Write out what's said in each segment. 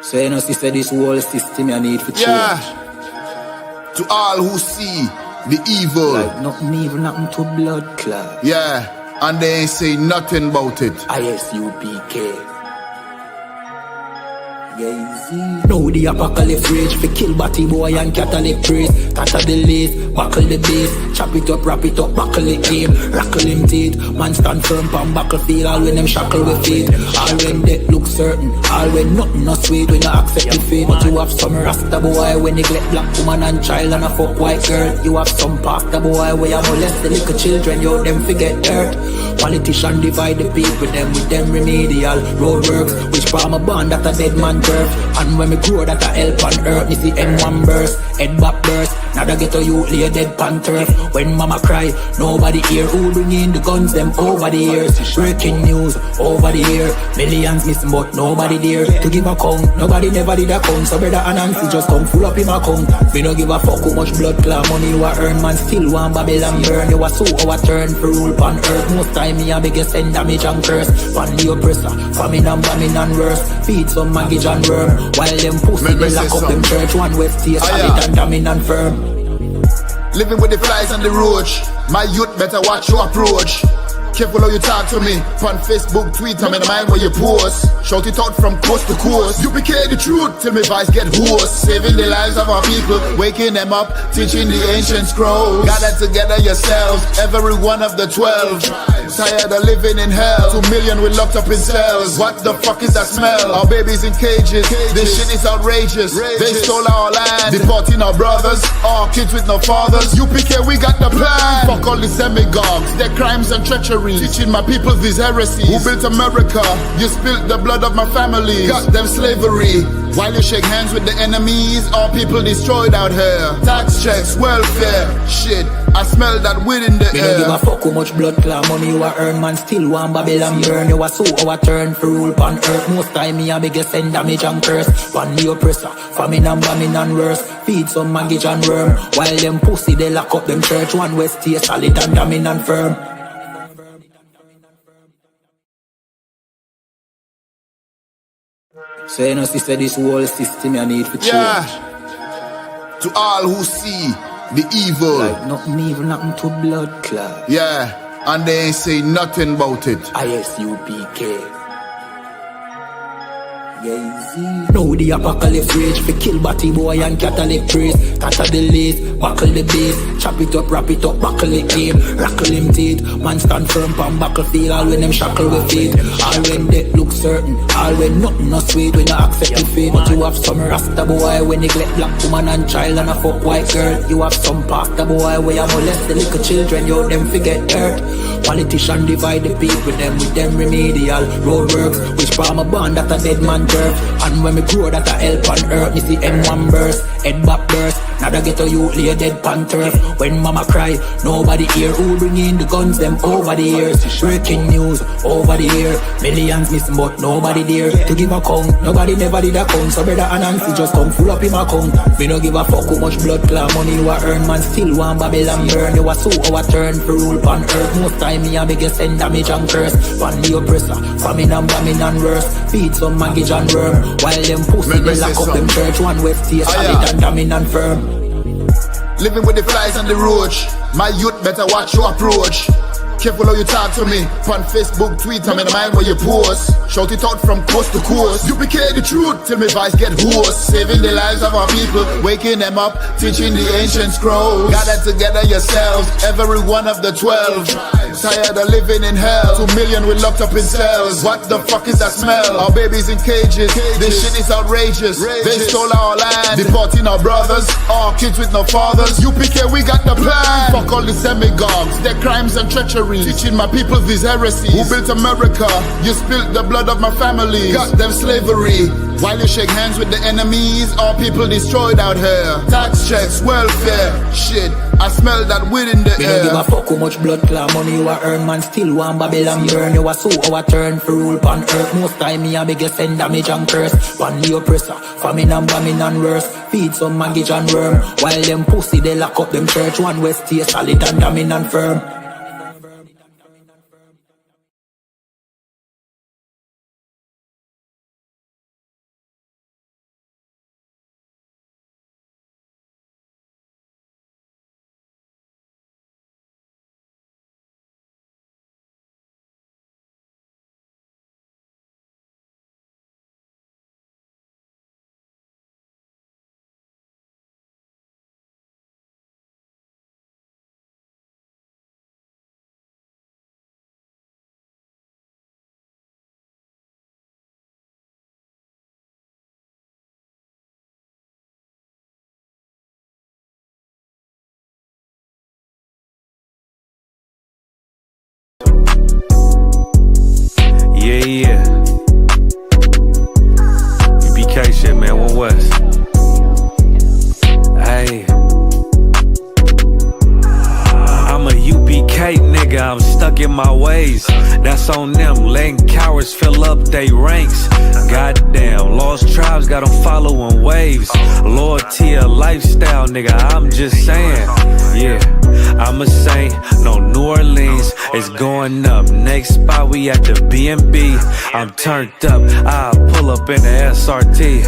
So you know, sister, this whole system you need for change. Yeah. To all who see the evil. Like nothing evil, nothing to blood clot. Yeah. And they ain't say nothing about it. ISUPK. Now the apocalypse rage for kill batty boy and Catholic praise. Tatter the lace, buckle the base, chop it up, wrap it up, buckle the game, rackle him teeth. Man stand firm pan battlefield, all when them shackle with feet. All when death look certain, all when nothing no sweet, when you accept the fate. But you have some rasta boy when neglect black woman and child and a fuck white girl. You have some pastor boy where you molest the little children, you them forget dirt. Politician divide the people, them with them remedial roadworks, which farm a band that a dead man turf. And when me grow that a help on earth, me see M1 burst, head back burst. Now they get to you lay dead pan turf. When mama cry, nobody hear. Who bring in the guns, them over the years. Breaking news, over the year. Millions missing but nobody there to give a count. Nobody never did a count. So brother and Nancy just come full up in my account. Me no give a fuck how much blood clot money you a earn. Man still want Babylon burn. You a so our turn for rule pan earth. Most time me a biggest send damage and curse. Pan the oppressor, famine and bombing and worse. Feed some maggot and worm. While them pussy they lock up them church. One west stay solid and dominant firm. Living with the flies on the roach. My youth better watch your approach. Careful how you talk to me. On Facebook, Twitter, I'm in the mind where you post. Shout it out from coast to coast. UPK the truth till my voice get hoarse. Saving the lives of our people, waking them up, teaching the ancient scrolls. Gather together yourselves, every one of the 12. Tired of living in hell. 2 million we locked up in cells. What the fuck is that smell? Our babies in cages. This shit is outrageous. They stole our land, deporting our brothers, our kids with no fathers. UPK, we got the plan. Fuck all the demagogues, their crimes and treachery. Teaching my people these heresies. Who built America? You spilled the blood of my family. Got them slavery. While you shake hands with the enemies, all people destroyed out here. Tax checks, welfare, shit. I smell that weed in the air. Me no give a fuck how much blood clot money you a earn. Man still want Babylon burn. You a so our turn for rule pan earth. Most time me a biggest send damage and curse. Pan the oppressor, famine and bombing and worse. Feed some maggot and worm. While them pussy they lock up them church. One west stay solid and dominant firm. So you know, sister, this whole system you need for change. Yeah. To all who see the evil. Like nothing evil, nothing to blood clot. Yeah. And they ain't say nothing about it. ISUPK. Now the apocalypse rage for kill batty boy and Catholic praise. Tatter the lace, buckle the base, chop it up, wrap it up, buckle the game, rackle him teeth. Man stand firm pan battlefield, all when them shackle with feet. All when death look certain, all when nothing no sweet, when you accept the fate. But you have some rasta boy when neglect black woman and child and a fuck white girl. You have some pastor boy where you molest the little children, you them forget dirt. Politician divide the people, them with them remedial roadworks, which farm a band that a dead man turf. And when me grow that a help on earth, me see M1 burst, head back burst. Now they get to you lay dead pan turf. When mama cry, nobody hear. Who bring in the guns, them over the years. Breaking news, over the year. Millions missing but nobody there to give a count. Nobody never did a count. So brother and Nancy just come full up in my account. Me no give a fuck how much blood clot money you a earn. Man still want Babylon burn. You a so our turn for rule pan earth. Most time me a biggest send damage and curse. Pan the oppressor, famine and bombing and worse. Feed some maggot and worm. While them pussy they lock up them church. One west stay solid and dominant firm. Living with the flies on the roach. My youth better watch your approach. Careful how you talk to me. On Facebook, Twitter, I'm in the mind where you post. Shout it out from coast to coast. UPK the truth till my voice get hoarse. Saving the lives of our people, waking them up, teaching the ancient scrolls. Gather together yourselves, every one of the 12. Tired of living in hell. 2 million we locked up in cells. What the fuck is that smell? Our babies in cages. This shit is outrageous. They stole our land, deporting our brothers, our kids with no fathers. UPK, we got the plan. Fuck all the demagogues, their crimes and treachery. Teaching my people these heresies. Who built America? You spilled the blood of my family. Got them slavery. While you shake hands with the enemies, all people destroyed out here. Tax checks, welfare, shit. I smell that weed in the air. Me no give a fuck how much blood clot money you a earn. Man still want Babylon burn. You a so our turn for rule pan earth. Most time me a biggest send damage and curse. Pan the oppressor, famine and bombing and worse. Feed some maggot and worm. While them pussy they lock up them church. One west stay solid and dominant firm. Yeah. UPK shit, man, One West. Hey. I'm a UPK nigga, I'm stuck in my ways. That's on them, letting cowards fill up they ranks. Goddamn, lost tribes got them following waves. Loyalty a lifestyle, nigga, I'm just saying. Yeah, I'm a saint, no New Orleans, it's going up. Next spot, we at the B&B. I'm turned up, I'll pull up in the SRT.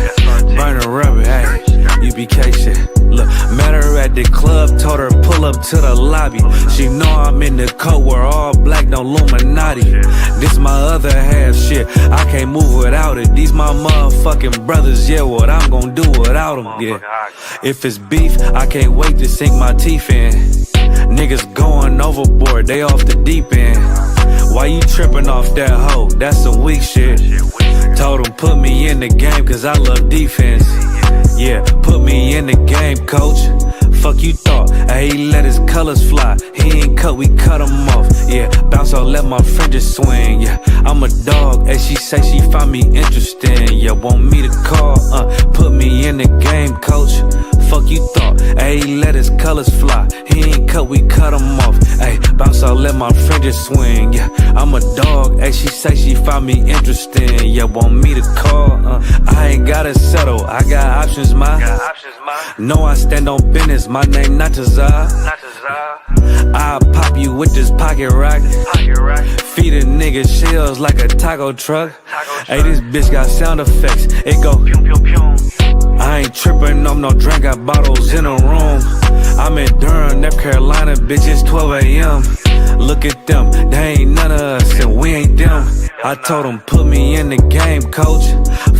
Burning rubber, hey, UPK shit. Look, met her at the club, told her pull up to the lobby. She know I'm in the coat, we're all black, no Illuminati. This my other half shit, I can't move without it. These my motherfucking brothers, yeah, what I'm gonna do without them, yeah. If it's beef, I can't wait to sink my teeth in. Niggas going overboard, they off the deep end. Why you tripping off that hoe? That's some weak shit. Told him put me in the game cause I love defense. Yeah, put me in the game, coach. Fuck you thought, hey, he let his colors fly. He ain't cut, we cut him off. Yeah, bounce out, let my fringes swing. Yeah, I'm a dog, and she say she find me interesting. Yeah, want me to call, put me in the game, coach. Fuck you thought, hey, he let his colors fly. He ain't cut, we cut him off. Hey, bounce out, let my fringes swing. Yeah, I'm a dog, and she say she find me interesting. Yeah, want me to call, I ain't gotta settle, I got options, ma. No, I stand on business, my name not Tazar. I'll pop you with this pocket rock. Feed a nigga shells like a taco truck. Hey, this bitch got sound effects, it go pew pew pew. I ain't tripping on no drink, got bottles in a room. I'm in Durham, North Carolina, bitch, it's 12 a.m. Look at them, they ain't none of us and we ain't them. I told him put me in the game, coach.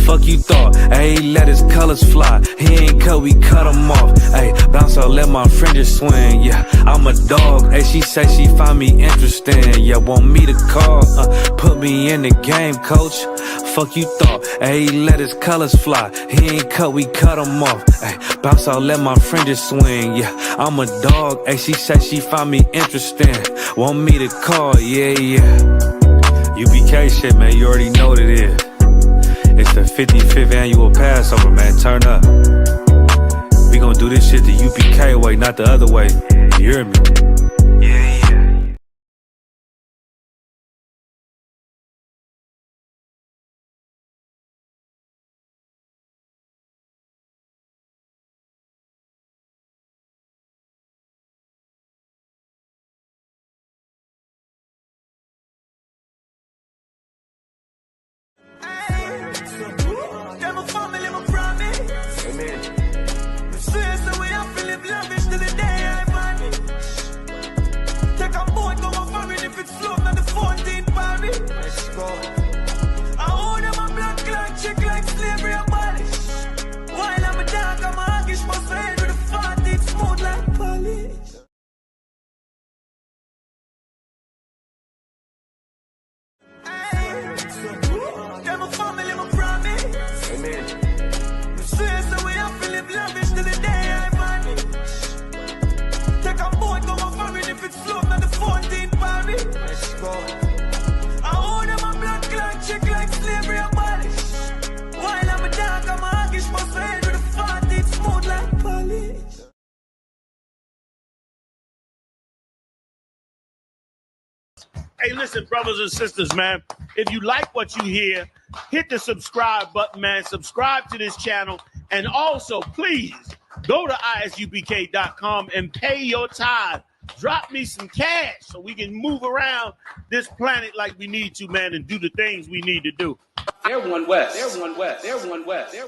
Fuck you thought, hey, he let his colors fly. He ain't cut, we cut him off. Hey, bounce out, let my fringes swing. Yeah, I'm a dog, hey, she say she find me interesting. Yeah, want me to call, put me in the game, coach. Fuck you thought, hey, he let his colors fly. He ain't cut, we cut him off. Hey, bounce out, let my fringes swing. Yeah, I'm a dog, hey, she say she find me interesting. Want me to call, yeah. UPK shit, man, you already know what it is. It's the 55th annual Passover, man, turn up. We gon' do this shit the UPK way, not the other way. You hear me? Yeah. Hey, listen, brothers and sisters, man, if you like what you hear, hit the subscribe button, man. Subscribe to this channel. And also, please, go to ISUPK.com and pay your tithe. Drop me some cash so we can move around this planet like we need to, man, and do the things we need to do. They're One West. They're One West. They're One West. They're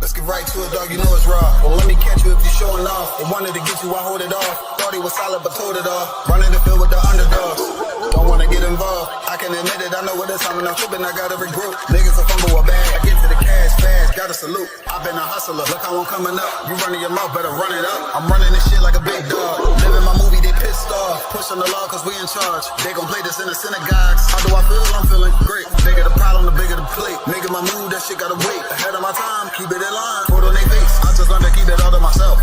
Let's get right to it, dog. You know it's raw. Well, let me catch you if you're showing off. They wanted to get you, I hold it off. Thought he was solid, but told it off. Running the field with the underdogs. Don't wanna get involved. I can admit it, I know what it's time and I'm tripping, I got every group. Niggas a fumble a bag, I get to the cash fast, gotta salute. I've been a hustler, look how I'm coming up. You running your mouth, better run it up. I'm running this shit like a big dog. Living my movie, they pissed off. Pushing the law cause we in charge. They gon' play this in the synagogues. How do I feel? I'm feeling great. Bigger the problem, the bigger the plate. Making my move, that shit gotta wait. Ahead of my time, keep it in line. Put on their face, I just learned to keep it all to myself.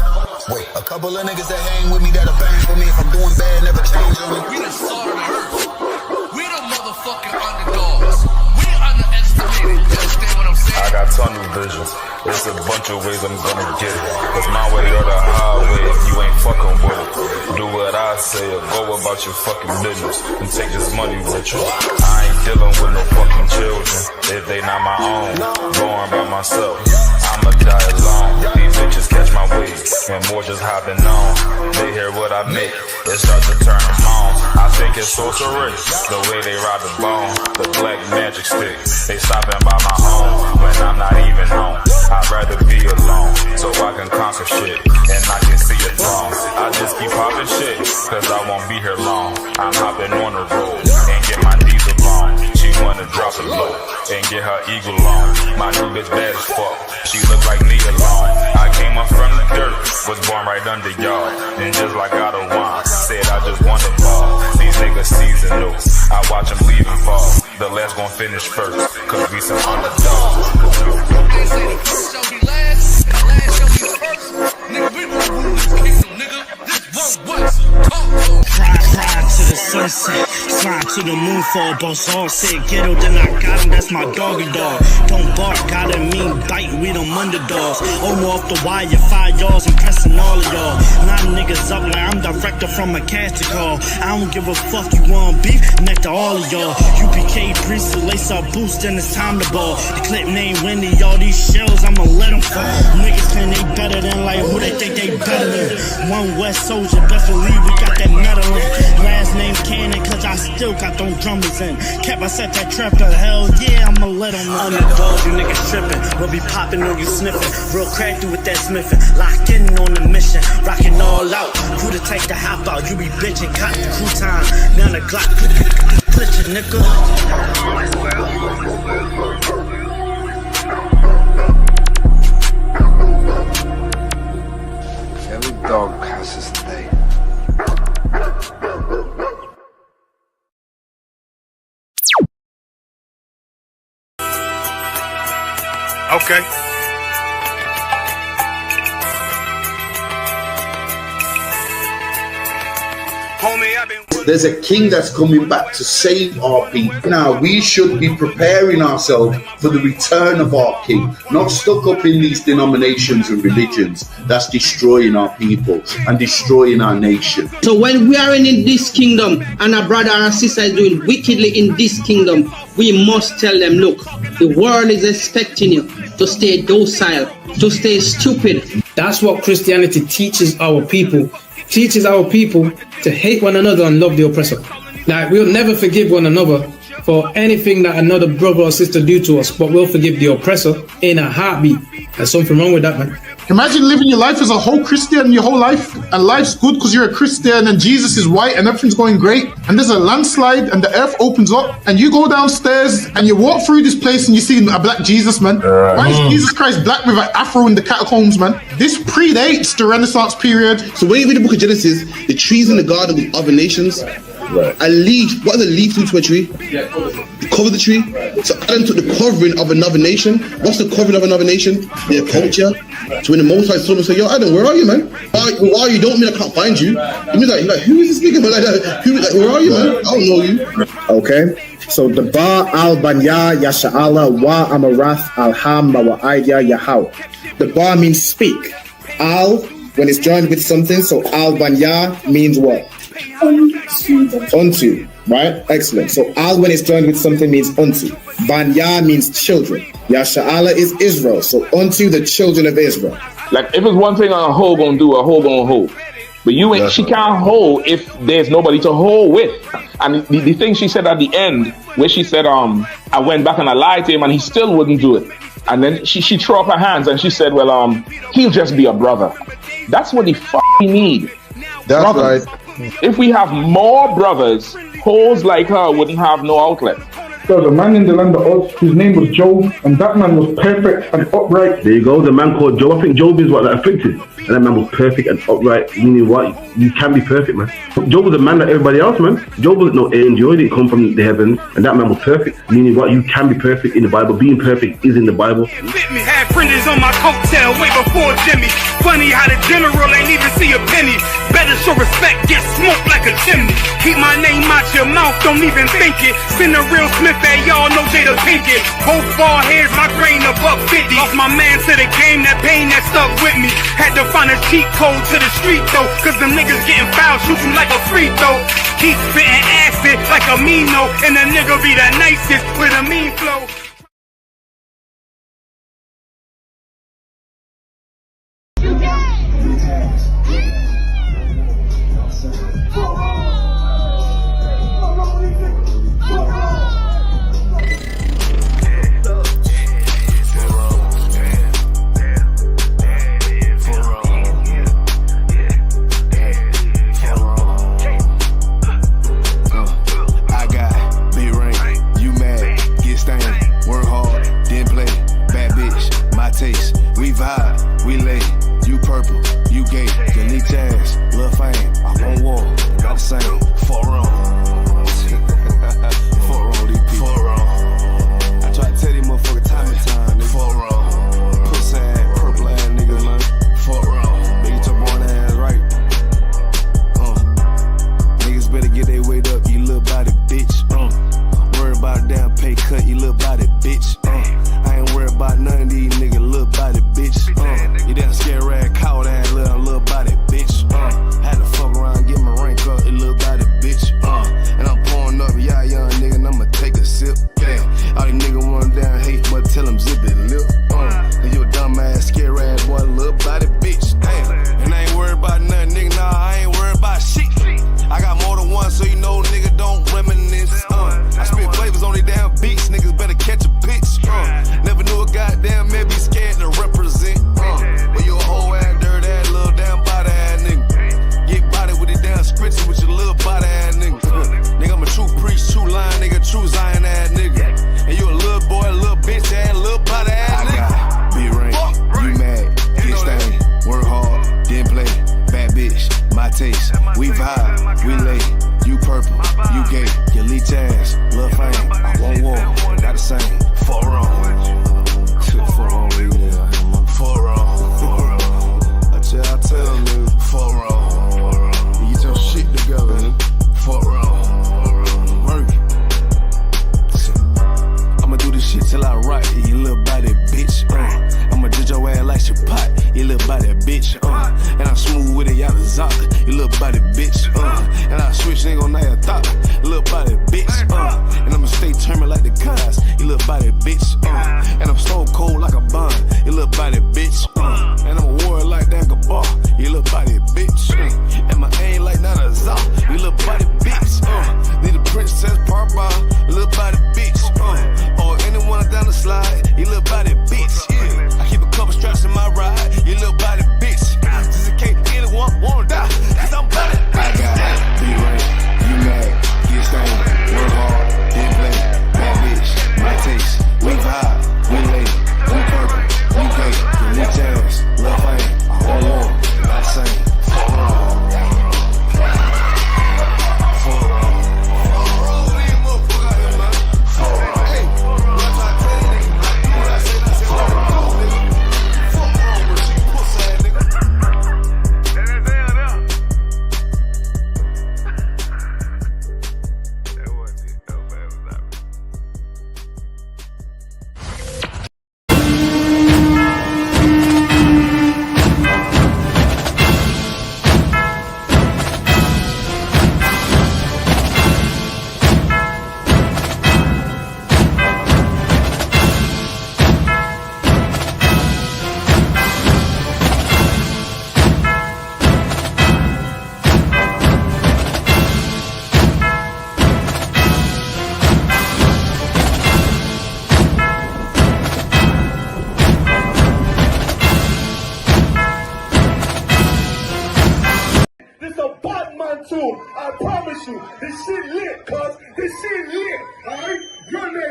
Wait, a couple of niggas that hang with me that'll bang for me. If I'm doing bad, never change on me. We the salt of the earth. We the motherfucking underdogs. We underestimated. You understand what I'm saying? I got tunnel vision. There's a bunch of ways I'm gonna get it. It's my way or the highway if you ain't fucking with it. Do what I say or go about your fucking business and take this money with you. I ain't dealing with no fucking children if they not my own. Born by myself, I'ma die alone. These bitches catch my wave and more just hopping on. They hear what I make, it starts to turn them on. I think it's sorcery, the way they ride the bone. The black magic stick, they stopping by my home when I'm not even home. I'd rather be alone so I can conquer shit and I can see it wrong. I just keep popping shit cause I won't be here long. I'm hopping on the road and get my diesel on. She wanna drop it low and get her eagle on. My new bitch bad as fuck, she look like me alone. I came up from the dirt, was born right under y'all. And just like out of wine, said I just want to ball. These niggas seasonal, I watch them leave and fall. The last gon' finish first, cause we some underdogs. They say the first shall be last, and the last shall be first. Nigga, we gon' rule this kingdom, nigga. This one West. Talk to 'em. Ride to the sunset, slide to the moon for a boss all said ghetto, then I got him, that's my doggy dog. Don't bark, gotta mean bite, we them underdogs. Off the wire, 5 yards, I'm pressing all of y'all. 9 niggas up like I'm director from a casting call. I don't give a fuck, you want beef, neck to all of y'all. UPK priest, lace up boost, then it's time to ball. The clip name Wendy, all these shells, I'ma let them fall. Niggas claim they better than like who they think they better than. One West soldier, best believe we got that medal in. Last name Cannon, cause I still got them drummers in. Kept I set that trap to hell, yeah, I'ma let them know. Underdogs, you niggas tripping. We'll be popping on you sniffing. Real crafty with that smithing. Locked in on the mission. Rocking all out. Who to take the hop out? You be bitching, cotton crew time. Now the Glock. Put your nigga. Every dog has his day. Okay. Homie, I've been... There's a king that's coming back to save our people. Now, we should be preparing ourselves for the return of our king, not stuck up in these denominations and religions that's destroying our people and destroying our nation. So when we are in this kingdom and a brother or a sister is doing wickedly in this kingdom, we must tell them, look, the world is expecting you to stay docile, to stay stupid. That's what Christianity teaches our people. Teaches our people to hate one another and love the oppressor. Like, we'll never forgive one another for anything that another brother or sister do to us, but we'll forgive the oppressor in a heartbeat. There's something wrong with that, man. Imagine living your life as a whole Christian your whole life, and life's good because you're a Christian and Jesus is white and everything's going great, and there's a landslide and the earth opens up and you go downstairs and you walk through this place and you see a black Jesus, man. Why is Jesus Christ black with an afro in the catacombs, man? This predates the Renaissance period. So when you read the book of Genesis, the trees in the garden with other nations, a leaf, what does a leaf do to a tree? Cover the tree. So Adam took the covering of another nation. What's the covering of another nation? Their culture. So when the Most High saw him, say, yo, Adam, where are you, man? Where are you? Don't mean I can't find you. It means like who is this nigga, man? Where are you, man? I don't know you. Okay. So the Ba al Banya Yasha'ala wa Amarath al Ham wa Aidya Yahau. The Ba means speak. Al, when it's joined with something, so al Banya means what? Unto, right? Excellent. So al when it's joined with something means unto. Banya means children. Yasha'ala is Israel. So unto the children of Israel. Like if it's one thing a hoe gonna do, a hoe gonna hold. But you ain't, she can't hold if there's nobody to hold with. And the thing she said at the end, where she said, I went back and I lied to him and he still wouldn't do it. And then she threw up her hands and she said, well, he'll just be a brother. That's what he need. That's brothers. Right. If we have more brothers hoes like her wouldn't have no outlet. There was a man in the land of Oz, his name was Job, and that man was perfect and upright. There you go, the man called Job. I think Job is what that afflicted. And that man was perfect and upright, meaning what? You can be perfect, man. Job was a man like everybody else, man. Job wasn't no angel, he didn't come from the heavens, and that man was perfect, meaning what? You can be perfect in the Bible. Being perfect is in the Bible. With me, had printers on my coattail way before Jimmy. Funny how the general ain't even see a penny. Better show respect, get smoked like a chimney. Keep my name out your mouth, don't even think it. Send a real Smith at y'all know Jada Pinkett. Both ball heads, my grain above 50. Lost my man to the game, that pain that stuck with me. Had to find a cheat code to the street though, cause them niggas getting foul, shoot you like a free throw. Keep spitting acid like a Mino, and the nigga be the nicest with a mean flow.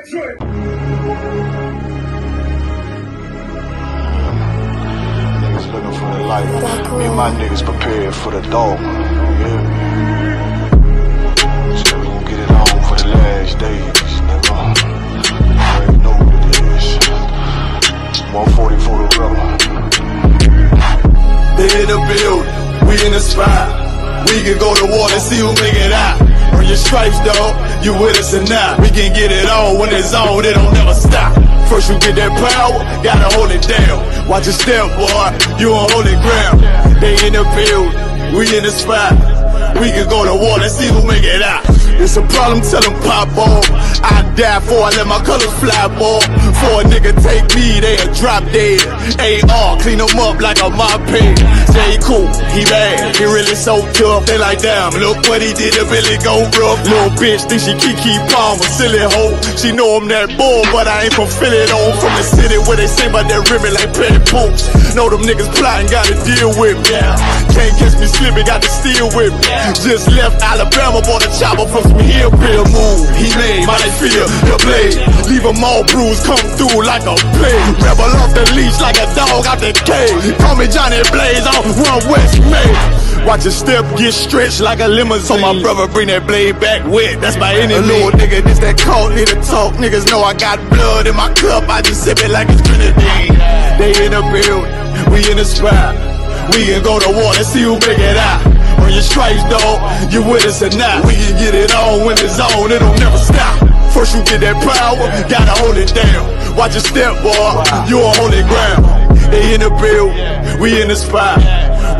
Niggas looking for the light. Me and my niggas prepared for the dog. Yeah. So we gon' get it on for the last days, nigga. You already know what it is. 140 for the rubber. They in the building, we in the spot. We can go to war and see who make it out. Earn your stripes, dog, you with us or not. We can get it on when it's on, it don't never stop. First you get that power, gotta hold it down. Watch your step, boy, you on holy ground. They in the building, we in the spot. We can go to war, let's see who make it out. It's a problem, tell them pop off. I die for I let my colors fly, boy. For a nigga take me, they'll drop dead. AR, clean them up like a mop head. Say he cool, he bad, he really so tough. They like, damn, look what he did to Billy go rough. Little bitch think she Kiki Palmer, silly hoe. She know I'm that bull, but I ain't from Philly though. From the city where they say about that ribbon like petty poops. Know them niggas plotting, gotta deal with me. Can't catch me slipping, got to steal with me. Just left Alabama, bought a chopper from some hillbilly move. He made my feel the blade. Leave them all bruised, come through like a plague. Rebel off the leash like a dog out the cage. Call me Johnny Blaze on One West May. Watch your step get stretched like a limousine. So my brother bring that blade back wet, that's my enemy. A little nigga, this that cult, need to talk. Niggas know I got blood in my cup, I just sip it like it's grenadine. They in the building, we in the spot. We can go to war and see who make it out. Earn your stripes, dog, you with us or not. We can get it on when it's on, it'll never stop. First you get that power, gotta hold it down. Watch your step, boy, you on holy ground. They in the building, we in the spot.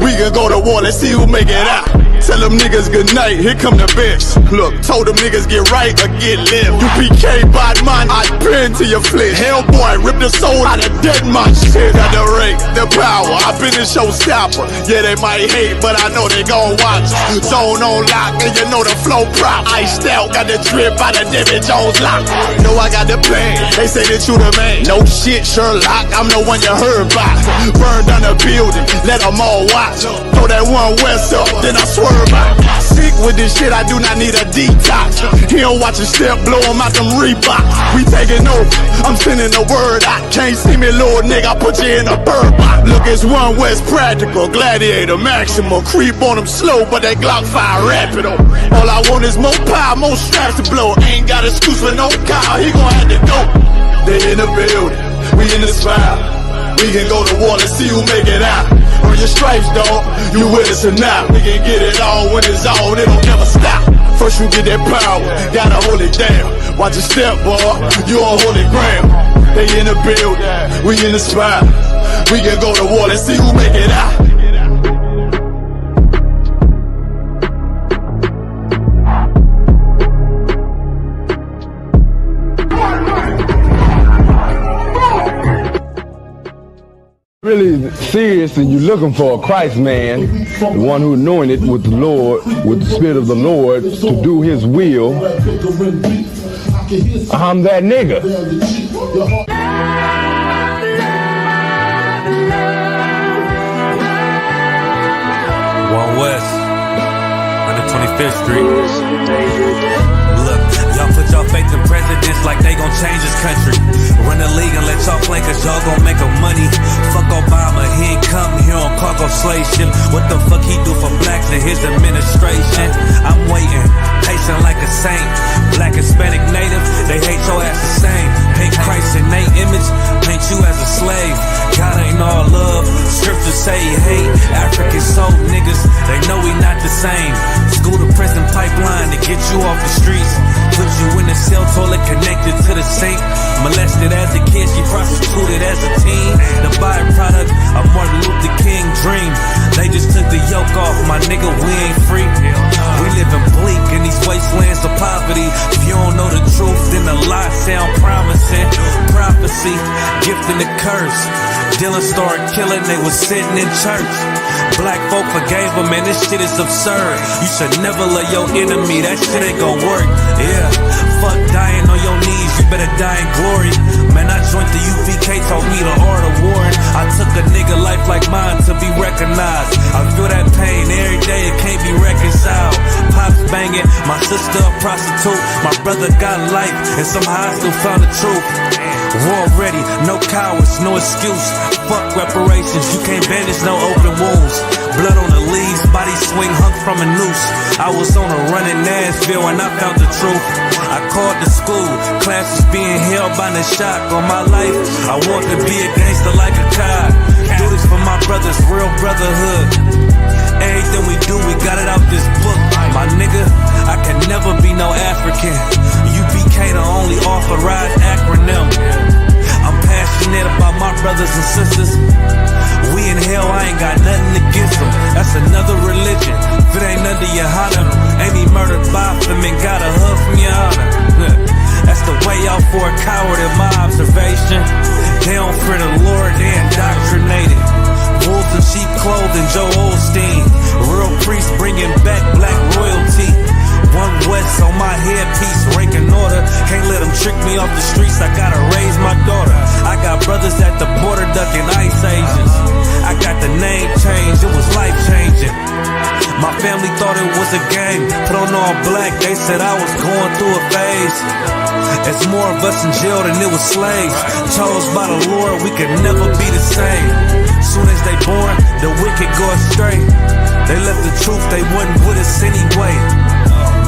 We can go to war, let's see who make it out. Tell them niggas good night, here come the best. Look, told them niggas get right or get left. UPK bad man, I been to your flesh. Hellboy, rip the soul out of dead man shit. Got the rate, the power, I been the showstopper. Yeah, they might hate, but I know they gon' watch. Zone on lock, and you know the flow prop. Iced out, got the drip out of David Jones lock. Know I got the plan, they say that you the man. No shit, Sherlock, I'm the one you heard about. Burn down the building, let them all watch. Throw that One West up, then I swerve out. Sick with this shit, I do not need a detox. He don't watch a step, blow him out them Reeboks. We taking over, I'm sending the word out. Can't see me, little nigga, I put you in a bird box. Look, it's One West practical, gladiator, maximal. Creep on them slow, but that Glock fire rapid. All I want is more power, more straps to blow. Ain't got excuse for no car, he gon' have to go. They in the building, we in the spot. We can go to war, let's see who make it out. Earn your stripes, dog, you with us or not. We can get it on when it's on, it don't never stop. First you get that power, gotta hold it down. Watch your step, boy, you on holy ground. They in the building, we in the spot. We can go to war, let's see who make it out. Really serious and you're looking for a Christ man, the one who anointed with the Lord, with the Spirit of the Lord to do his will, I'm that nigga. One West, 125th Street. Look, y'all put y'all faith in presidents like they gon' change this country. Run the league and let y'all play cause y'all gon' make a money. Fuck Obama, he ain't come here on cargo slave ship. What the fuck he do for blacks in his administration? I'm waiting, patient like a saint. Black, Hispanic, Native, they hate your ass the same. Paint Christ in they image, paint you as a slave. God ain't all love, scriptures say he hate. African soul niggas, they know we not the same. School to prison pipeline to get you off the streets. Put you in a cell toilet connected to the sink. Molested as a kid, she prostituted as a teen. The byproduct of Martin Luther King dream. They just took the yoke off, my nigga, we ain't free. We living bleak in these wastelands of poverty. If you don't know the truth, then the lie sound promising. Prophecy, gift and the curse. Dylan started killing, they was sitting in church. Black folk forgave him, man, this shit is absurd. You should never love your enemy, that shit ain't gon' work. Yeah, fuck dying on your knees, you better die in glory. Man, I joined the UPK, taught me the art of warring. I took a nigga life like mine to be recognized. I feel that pain every day, it can't be reconciled. Pops banging, My sister a prostitute, my brother got life, and somehow I still found the truth. War ready, no cowards, no excuse. Fuck reparations, you can't bandage no open wounds. Blood on the leaves, body swing hung from a noose. I was on a run in Nashville and I found the truth. I called the school, classes being held by the shock on my life. I want to be a gangster like a child. Do this for my brothers, real brotherhood. Everything we do, we got it out this book. My nigga, I can never be no African. UPK the only authorized acronym. I'm passionate about my brothers and sisters. We in hell, I ain't got nothing against them. That's another religion. If it ain't under your honor, ain't he murdered by them and got a hug from your honor. That's the way out for a coward in my observation. They don't fear the Lord, they indoctrinated. Wolves in sheep clothing, Joe Osteen. Real priest bringing back black royalty. One West on my headpiece, ranking order. Can't let them trick me off the streets, I gotta raise my daughter. I got brothers at the border ducking ice agents. I got the name change, it was life changing. My family thought it was a game, put on all black, they said I was going through a phase. It's more of us in jail than it was slaves. Chose by the Lord, we could never be the same. Soon as they born, the wicked go astray. They left the truth, they wasn't with us anyway.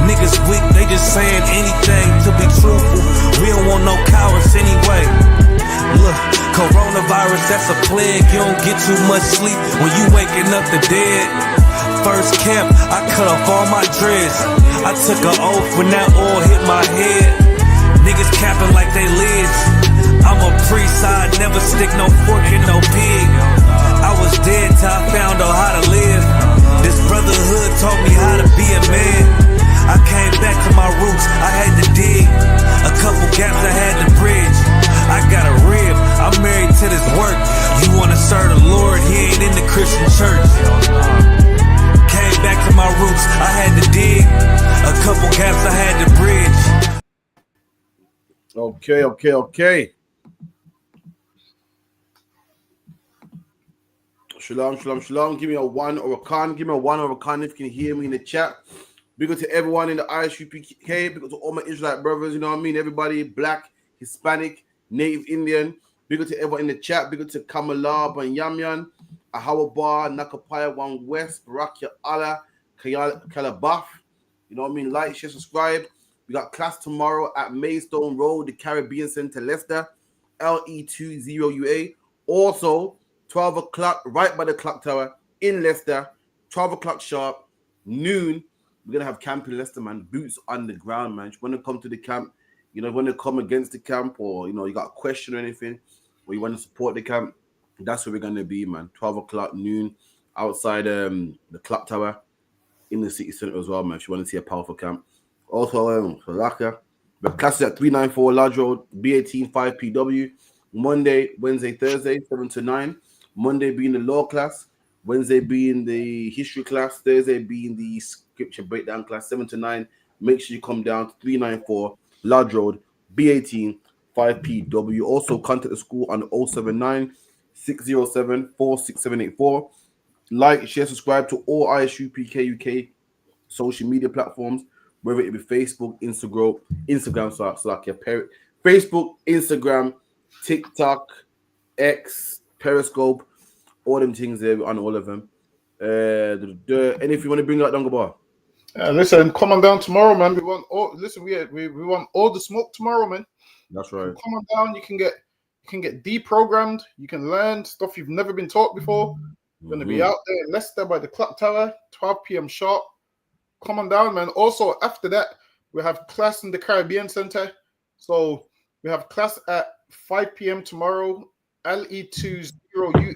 Niggas weak, they just saying anything to be truthful. We don't want no cowards anyway. Look, coronavirus, that's a plague. You don't get too much sleep when you waking up the dead. First camp, I cut off all my dreads. I took an oath when that oil hit my head. Niggas capping like they lids. I'm a priest, I never stick no fork in no pig. I was dead till I found out how to live. This brotherhood taught me how to be a man. I came back to my roots, I had to dig. A couple gaps I had to bridge. I got a rib, I'm married to this work. You wanna serve the Lord, he ain't in the Christian church. Came back to my roots, I had to dig. A couple gaps I had to bridge. Okay. Shalom. Give me a 1 or a con. Give me a 1 or a con if you can hear me in the chat. Big up to everyone in the ISUPK. Big up to all my Israelite brothers, you know what I mean? Everybody, black, Hispanic, Native Indian. Big up to everyone in the chat. Big up to Kamalab and Yamyan, Ahawabar, Nakapaya, One West, Barakia Allah, Kalabaf. You know what I mean? Like, share, subscribe. We got class tomorrow at Maidstone Road, the Caribbean Center, Leicester, LE20UA. Also, 12 o'clock, right by the clock tower in Leicester, 12 o'clock sharp, noon. We're going to have camp in Leicester, man. Boots on the ground, man. If you want to come to the camp, you know, when you come against the camp or, you know, you got a question or anything, or you want to support the camp, that's where we're going to be, man. 12 o'clock, noon, outside the clock tower in the city center as well, man, if you want to see a powerful camp. Also, Salaka. The classes at 394 Lodge Road, B18 5PW. Monday, Wednesday, Thursday, 7 to 9. Monday being the law class, Wednesday being the history class, Thursday being the scripture breakdown class, 7 to 9. Make sure you come down to 394 Lodge Road, B18 5PW. Also contact the school on 079 607 46784. Like, share, subscribe to all ISUPK UK social media platforms, whether it be Facebook, Instagram, Facebook, Instagram, TikTok, X, Periscope, all them things there on all of them. Anything you want to bring out, Dungabar? Listen, come on down tomorrow, man. We want all we want all the smoke tomorrow, man. That's right. So come on down, you can get deprogrammed, you can learn stuff you've never been taught before. We're gonna be out there in Leicester by the clock tower, 12 p.m. sharp. Come on down, man. Also, after that, we have class in the Caribbean Center. So we have class at 5 p.m. tomorrow, LE20UA.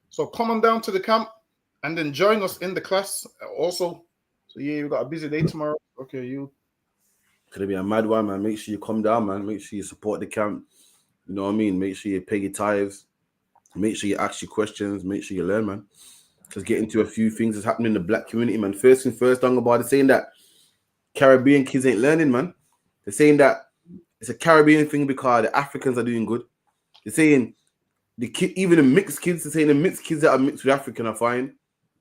So come on down to the camp and then join us in the class also. So yeah, we got a busy day tomorrow. Okay, you. It's gonna be a mad one, man. Make sure you come down, man. Make sure you support the camp. You know what I mean? Make sure you pay your tithes. Make sure you ask your questions. Make sure you learn, man. Just get into a few things that's happening in the black community, man. First thing first, Dungabar, they're saying that Caribbean kids ain't learning, man. They're saying that it's a Caribbean thing because the Africans are doing good. They're saying even the mixed kids, they're saying the mixed kids that are mixed with African are fine.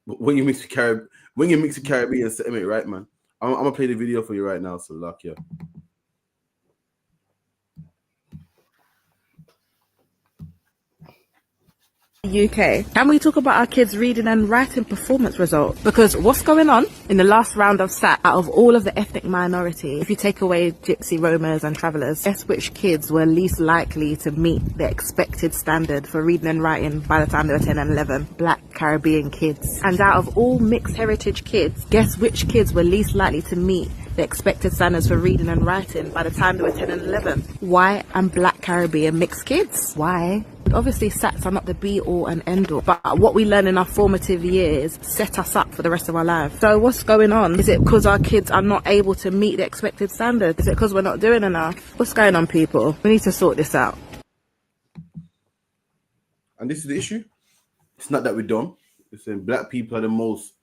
But when you mix with Caribbean settlement, right, man? I'm gonna play the video for you right now. So luck, yeah. UK. Can we talk about our kids' reading and writing performance results? Because what's going on in the last round of SAT, out of all of the ethnic minorities, if you take away Gypsy, Romas and Travellers, guess which kids were least likely to meet the expected standard for reading and writing by the time they were 10 and 11? Black Caribbean kids. And out of all mixed heritage kids, guess which kids were least likely to meet the expected standards for reading and writing by the time they were 10 and 11? White and Black Caribbean mixed kids. Why? Obviously, SATs are not the be-all and end-all, but what we learn in our formative years set us up for the rest of our lives. So what's going on? Is it because our kids are not able to meet the expected standards? Is it because we're not doing enough? What's going on, people? We need to sort this out. And this is the issue. It's not that we're dumb. It's saying black people are the most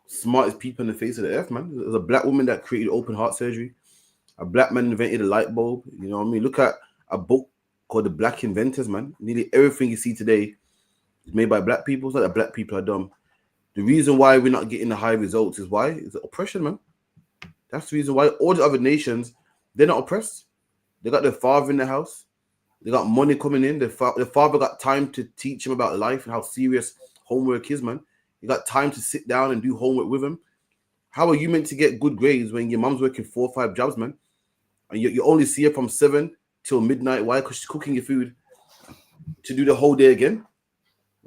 smartest people on the face of the earth, man. There's a black woman that created open heart surgery. A black man invented a light bulb. You know what I mean? Look at a book called The Black Inventors, man. Nearly everything you see today is made by black people. It's not that black people are dumb. The reason why we're not getting the high results is why? It's oppression, man. That's the reason why all the other nations, they're not oppressed. They got their father in the house. They got money coming in. The father got time to teach him about life and how serious homework is, man. You got time to sit down and do homework with him. How are you meant to get good grades when your mom's working 4 or 5 jobs, man? And you only see her from 7 till midnight. Why? Because she's cooking your food to do the whole day again.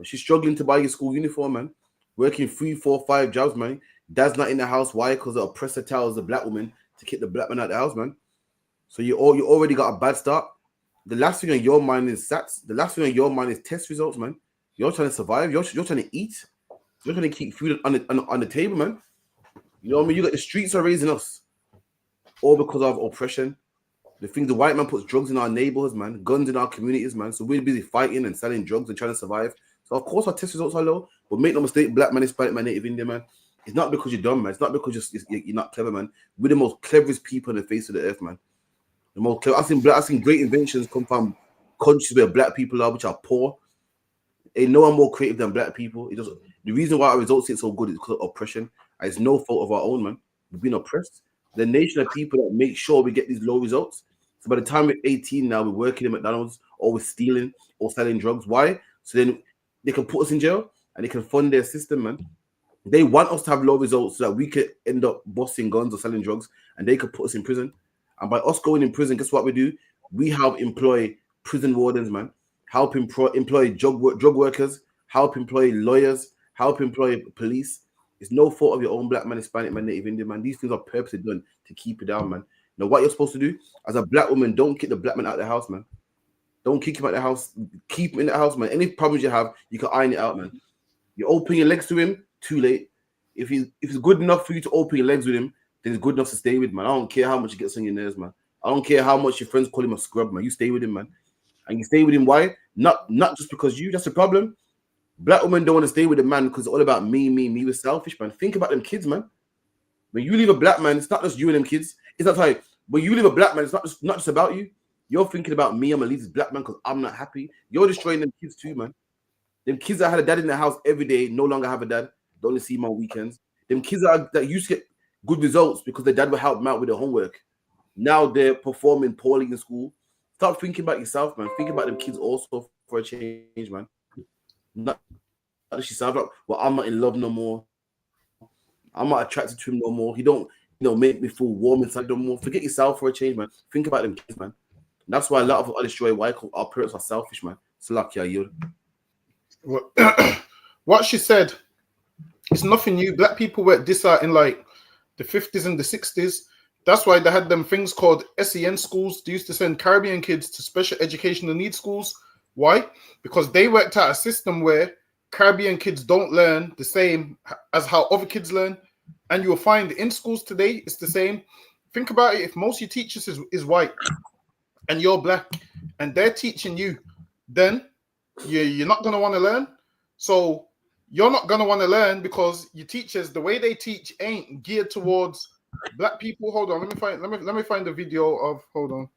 She's struggling to buy your school uniform, man. Working 3, 4, 5 jobs, man. Dad's not in the house. Why? Because the oppressor tells the black woman to kick the black man out of the house, man. So you already got a bad start. The last thing on your mind is SATs. The last thing on your mind is test results, man. You're trying to survive. You're trying to eat. You're trying to keep food on the table, man. You know what I mean? You got the streets are raising us, all because of oppression. The thing the white man puts drugs in our neighborhoods, man, guns in our communities, man. So we're busy fighting and selling drugs and trying to survive. So of course our test results are low, but make no mistake, black man, Hispanic man, Native Indian man. It's not because you're dumb, man. It's not because you're not clever, man. We're the most cleverest people on the face of the earth, man. The most clever. I've seen great inventions come from countries where black people are, which are poor. Ain't no one more creative than black people. The reason why our results ain't so good is because of oppression. And it's no fault of our own, man. We've been oppressed. The nation of people that make sure we get these low results. So by the time we're 18 now, we're working at McDonald's or we're stealing or selling drugs. Why? So then they can put us in jail and they can fund their system, man. They want us to have low results so that we could end up busting guns or selling drugs and they could put us in prison. And by us going in prison, guess what we do? We help employ prison wardens, man. Help employ drug workers. Help employ lawyers. Help employ police. It's no fault of your own black man, Hispanic man, Native Indian man. These things are purposely done to keep it down, man. Now, what you're supposed to do as a black woman, don't kick the black man out of the house, man. Don't kick him out of the house. Keep him in the house, man. Any problems you have, you can iron it out, man. You open your legs to him, too late. If it's good enough for you to open your legs with him, then it's good enough to stay with, man. I don't care how much he gets on your nerves, man. I don't care how much your friends call him a scrub, man. You stay with him, man. And you stay with him, why? Not just because that's the problem. Black women don't want to stay with a man because it's all about me. We're selfish, man. Think about them kids, man. When you leave a black man, it's not just you and them kids. It's not like when you leave a black man, it's not just about you. You're thinking about me. I'm gonna leave this black man because I'm not happy. You're destroying them kids too, man. Them kids that had a dad in the house every day no longer have a dad. They only see him on weekends. Them kids that used to get good results because their dad would help them out with their homework. Now they're performing poorly in school. Start thinking about yourself, man. Think about them kids also for a change, man. Not just yourself. Like, well, I'm not in love no more. I'm not attracted to him no more. He don't, make me feel warm inside no more. Forget yourself for a change, man. Think about them kids, man. And that's why a lot of us destroy why our parents are selfish, man. It's lucky, you. What she said, it's nothing new. Black people were this out in like the 50s and the 60s. That's why they had them things called SEN schools. They used to send Caribbean kids to special educational needs schools. Why? Because they worked out a system where Caribbean kids don't learn the same as how other kids learn. And you'll find in schools today, it's the same. Think about it. If most of your teachers is white and you're black and they're teaching you, then you're not going to want to learn. So you're not going to want to learn because your teachers, the way they teach ain't geared towards black people. Hold on, let me find the video of. Hold on.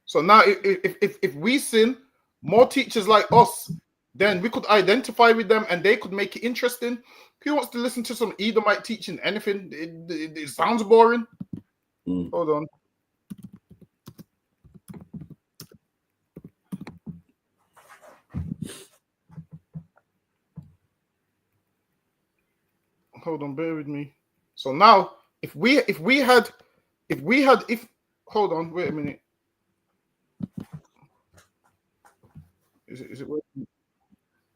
So now, if we seen more teachers like us then we could identify with them and they could make it interesting. Who wants to listen to some Edomite teaching anything? It sounds boring. Hold on. Hold on, bear with me. So now, if hold on, wait a minute. Is it working?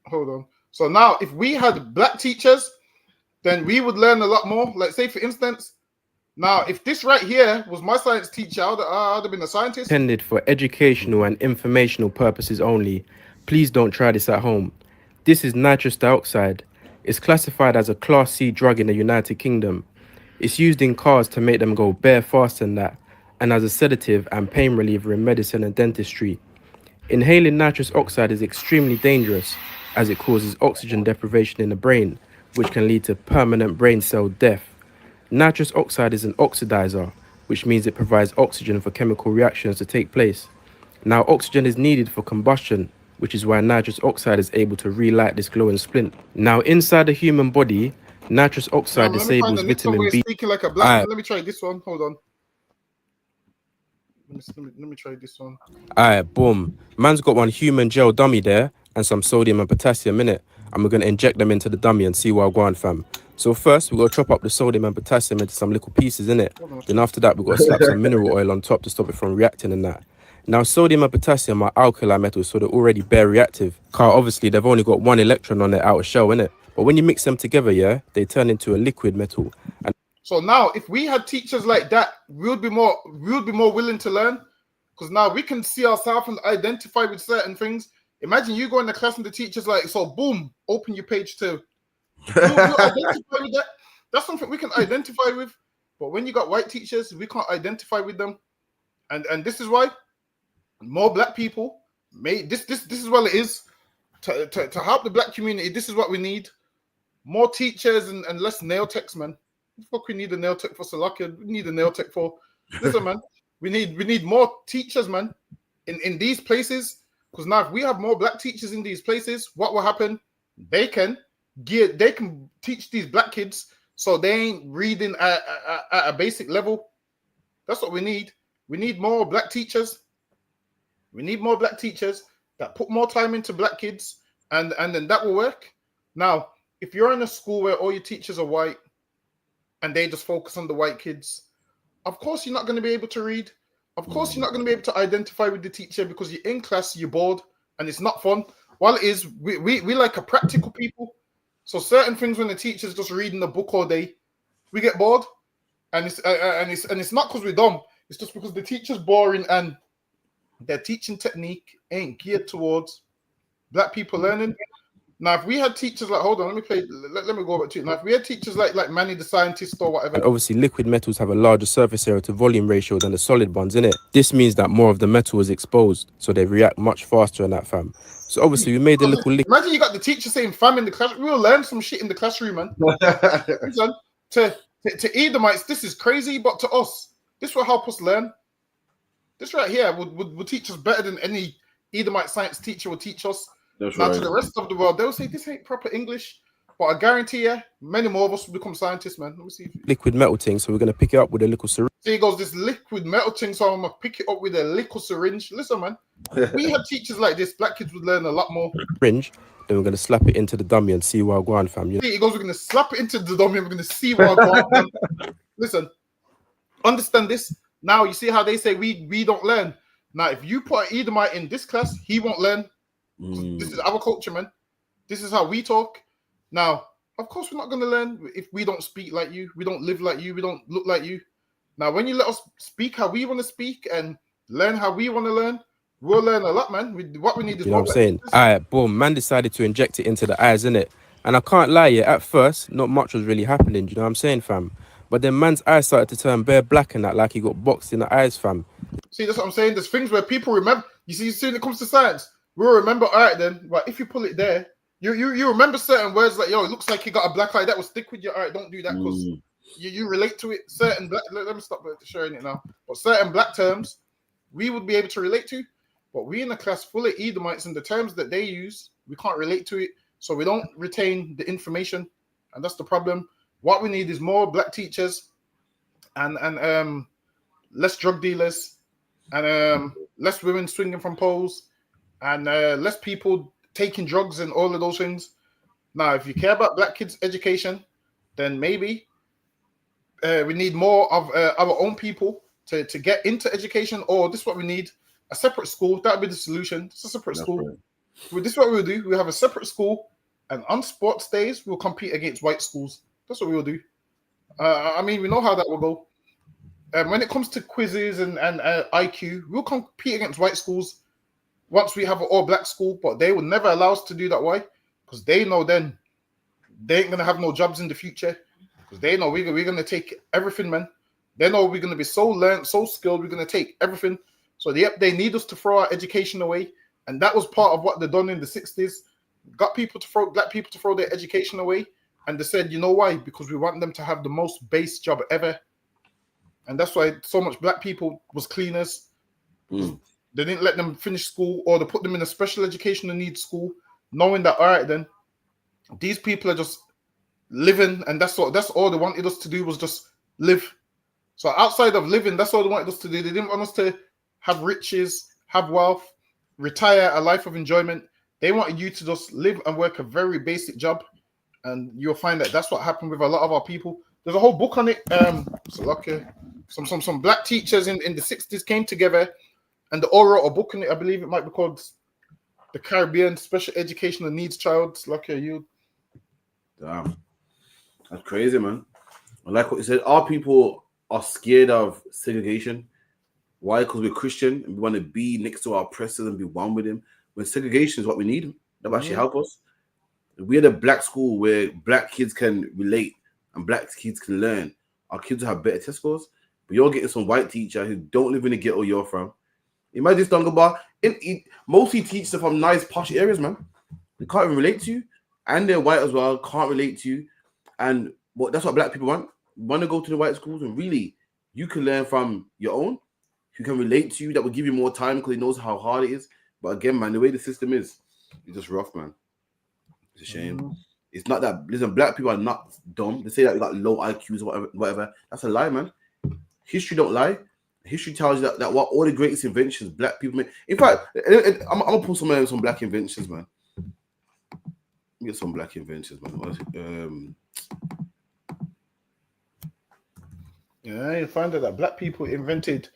Hold on. So now, if we had black teachers, then we would learn a lot more. Like, say, for instance, now, if this right here was my science teacher, I'd have been a scientist. Intended for educational and informational purposes only. Please don't try this at home. This is nitrous dioxide. It's classified as a Class C drug in the United Kingdom. It's used in cars to make them go bare faster than that, and as a sedative and pain reliever in medicine and dentistry. Inhaling nitrous oxide is extremely dangerous, as it causes oxygen deprivation in the brain, which can lead to permanent brain cell death. Nitrous oxide is an oxidizer, which means it provides oxygen for chemical reactions to take place. Now, oxygen is needed for combustion, which is why nitrous oxide is able to relight this glowing splint. Now, inside the human body, nitrous oxide disables vitamin B. Speaking like a black. Let me try this one. Hold on. Let me try this one. Alright, boom. Man's got one human gel dummy there and some sodium and potassium in it. And we're going to inject them into the dummy and see what I go on, fam. So first, we're going to chop up the sodium and potassium into some little pieces in it. Then after that, we've got to slap some mineral oil on top to stop it from reacting and that. Now, sodium and potassium are alkali metals, so they're already bare reactive. Car, obviously, they've only got one electron on their outer shell, innit? But when you mix them together, yeah, they turn into a liquid metal. And so now, if we had teachers like that, we would be more willing to learn. Because now we can see ourselves and identify with certain things. Imagine you go in the class and the teacher's like, so boom, open your page 2. We'll identify with that. That's something we can identify with. But when you got white teachers, we can't identify with them. And this is why more black people this is what it is. To help the black community, this is what we need. More teachers and less nail techs, man. What the fuck we need a nail tech for Salakia? We need a nail tech for. Listen, man. We need more teachers, man, in these places. Because now if we have more black teachers in these places, what will happen? They can teach these black kids so they ain't reading at a basic level. That's what we need. We need more black teachers. We need more black teachers that put more time into black kids, and then that will work. Now, if you're in a school where all your teachers are white and they just focus on the white kids, of course you're not going to be able to read. Of course you're not going to be able to identify with the teacher because you're in class, you're bored, and it's not fun. While it is, we like a practical people. So certain things when the teacher's just reading the book all day, we get bored, and it's not because we're dumb. It's just because the teacher's boring and their teaching technique ain't geared towards black people learning. Now, if we had teachers like, hold on, let me go back to it. Now, if we had teachers like Manny the scientist or whatever. And obviously, liquid metals have a larger surface area to volume ratio than the solid ones, innit? This means that more of the metal is exposed, so they react much faster in that, fam. So obviously, we made the little liquid. Imagine you got the teacher saying fam in the classroom. We will learn some shit in the classroom, man. Listen, to Edomites, this is crazy, but to us, this will help us learn. This right here would teach us better than any Edomite science teacher will teach us. That's now, right. to the rest of the world, they'll say this ain't proper English. But I guarantee you, many more of us will become scientists, man. Let me see. Liquid metal thing, so we're going to pick it up with a little syringe. So he goes, this liquid metal thing, so I'm going to pick it up with a little syringe. Listen, man, if we had teachers like this, black kids would learn a lot more. Syringe, then we're going to slap it into the dummy and see what I go on, fam. You know? He goes, we're going to slap it into the dummy and we're going to see what I go on. Listen, understand this. Now, you see how they say we don't learn. Now, if you put an Edomite in this class, he won't learn. This is our culture, man. This is how we talk. Now, of course, we're not going to learn if we don't speak like you. We don't live like you. We don't look like you. Now, when you let us speak how we want to speak and learn how we want to learn, we'll learn a lot, man. What we need is you know what I'm saying? All right, boom. Man decided to inject it into the eyes, innit? And I can't lie, yeah, at first, not much was really happening. Do you know what I'm saying, fam? But then man's eyes started to turn bare black and that, like he got boxed in the eyes, fam. See, that's what I'm saying. There's things where people remember. You see, when it comes to science, we'll remember, all right, then, but if you pull it there, you remember certain words like, yo, it looks like you got a black eye. That will stick with you. All right, don't do that because you relate to it. Certain black, let me stop sharing it now. But certain black terms, we would be able to relate to. But we in a class full of Edomites and the terms that they use, we can't relate to it, so we don't retain the information, and that's the problem. What we need is more black teachers, and less drug dealers, and less women swinging from poles, and less people taking drugs and all of those things. Now, if you care about black kids' education, then maybe we need more of our own people to get into education, or this is what we need: a separate school. That would be the solution. It's a separate school. Right. Well, this is what we'll do. We'll have a separate school, and on sports days, we'll compete against white schools. That's what we'll do. I mean, we know how that will go. When it comes to quizzes and IQ, we'll compete against white schools once we have an all-black school, but they will never allow us to do that. Why? Because they know then they ain't going to have no jobs in the future, because they know we're going to take everything, man. They know we're going to be so learned, so skilled, we're going to take everything. So, yep, they need us to throw our education away. And that was part of what they done in the 60s. Got black people to throw their education away. And they said, you know why? Because we want them to have the most base job ever. And that's why so much black people was cleaners. They didn't let them finish school, or they put them in a special educational needs school, knowing that, all right, then, these people are just living, and that's all they wanted us to do was just live. So outside of living, that's all they wanted us to do. They didn't want us to have riches, have wealth, retire a life of enjoyment. They wanted you to just live and work a very basic job. And you'll find that that's what happened with a lot of our people. There's a whole book on it. So like some black teachers in the 60s came together, and they all wrote a book on it. I believe it might be called The Caribbean Special Educational Needs Child. Like you. Damn. That's crazy, man. I like what you said. Our people are scared of segregation. Why? Because we're Christian and we want to be next to our oppressors and be one with them. When segregation is what we need, that will actually help us. We're the black school where black kids can relate and black kids can learn. Our kids will have better test scores. But you're getting some white teacher who don't live in the ghetto you're from. Imagine this Dunga bar. Mostly teachers are from nice posh areas, man. They can't even relate to you. And they're white as well, can't relate to you. And that's what black people want. Want to go to the white schools, and really, you can learn from your own, who can relate to you, that will give you more time because he knows how hard it is. But again, man, the way the system is, it's just rough, man. It's a shame. It's not that. Listen, black people are not dumb. They say that we got low IQs or whatever. That's a lie, man. History don't lie. History tells you that what all the greatest inventions black people made. In fact, I'm gonna pull some black inventions, man. Get some black inventions, man. Yeah, you find out that black people invented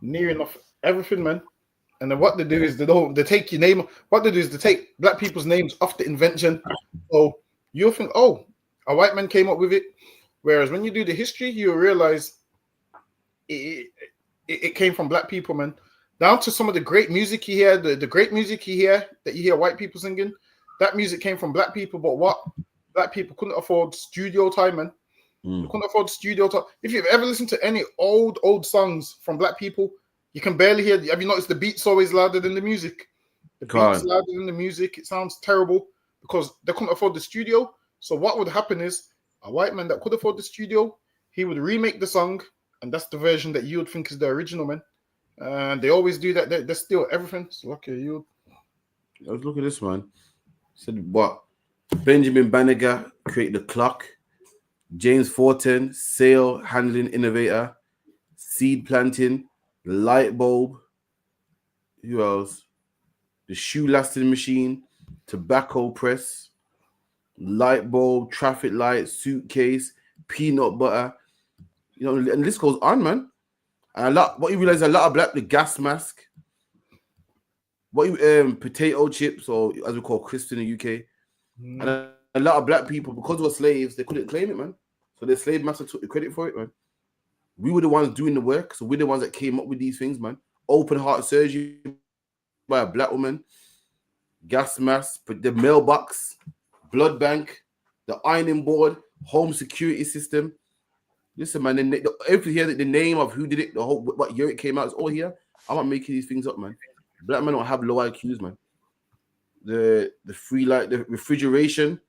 near enough everything, man. And then what they do is they take your name. What they do is they take black people's names off the invention. So you'll think, oh, a white man came up with it. Whereas when you do the history, you'll realize it came from black people, man. Down to some of the great music you hear, the great music you hear that you hear white people singing, that music came from black people. But what? Black people couldn't afford studio time, man. They couldn't afford studio time. If you've ever listened to any old songs from black people, you can barely hear. Have you noticed the beat's always louder than the music? The beat's louder than the music. It sounds terrible because they couldn't afford the studio. So what would happen is a white man that could afford the studio, he would remake the song, and that's the version that you would think is the original, man. And they always do that. They steal everything. So okay, Look at this, man. Said what? Benjamin Banneker created the clock. James Fortin, sail handling innovator. Seed planting. Light bulb. Who else? The shoe lasting machine. Tobacco press. Light bulb. Traffic light. Suitcase. Peanut butter. You know, and this goes on, man. And what you realize, a lot of black, the gas mask. Potato chips, or as we call crisps in the UK. And a lot of black people, because we were slaves, they couldn't claim it, man. So the slave master took the credit for it, man. We were the ones doing the work, so we're the ones that came up with these things, man. Open heart surgery by a black woman, gas mask, the mailbox, blood bank, the ironing board, home security system. Listen, man, everything here, the name of who did it, what year it came out, is all here. I'm not making these things up, man. Black men don't have low IQs, man. The free light, the refrigeration,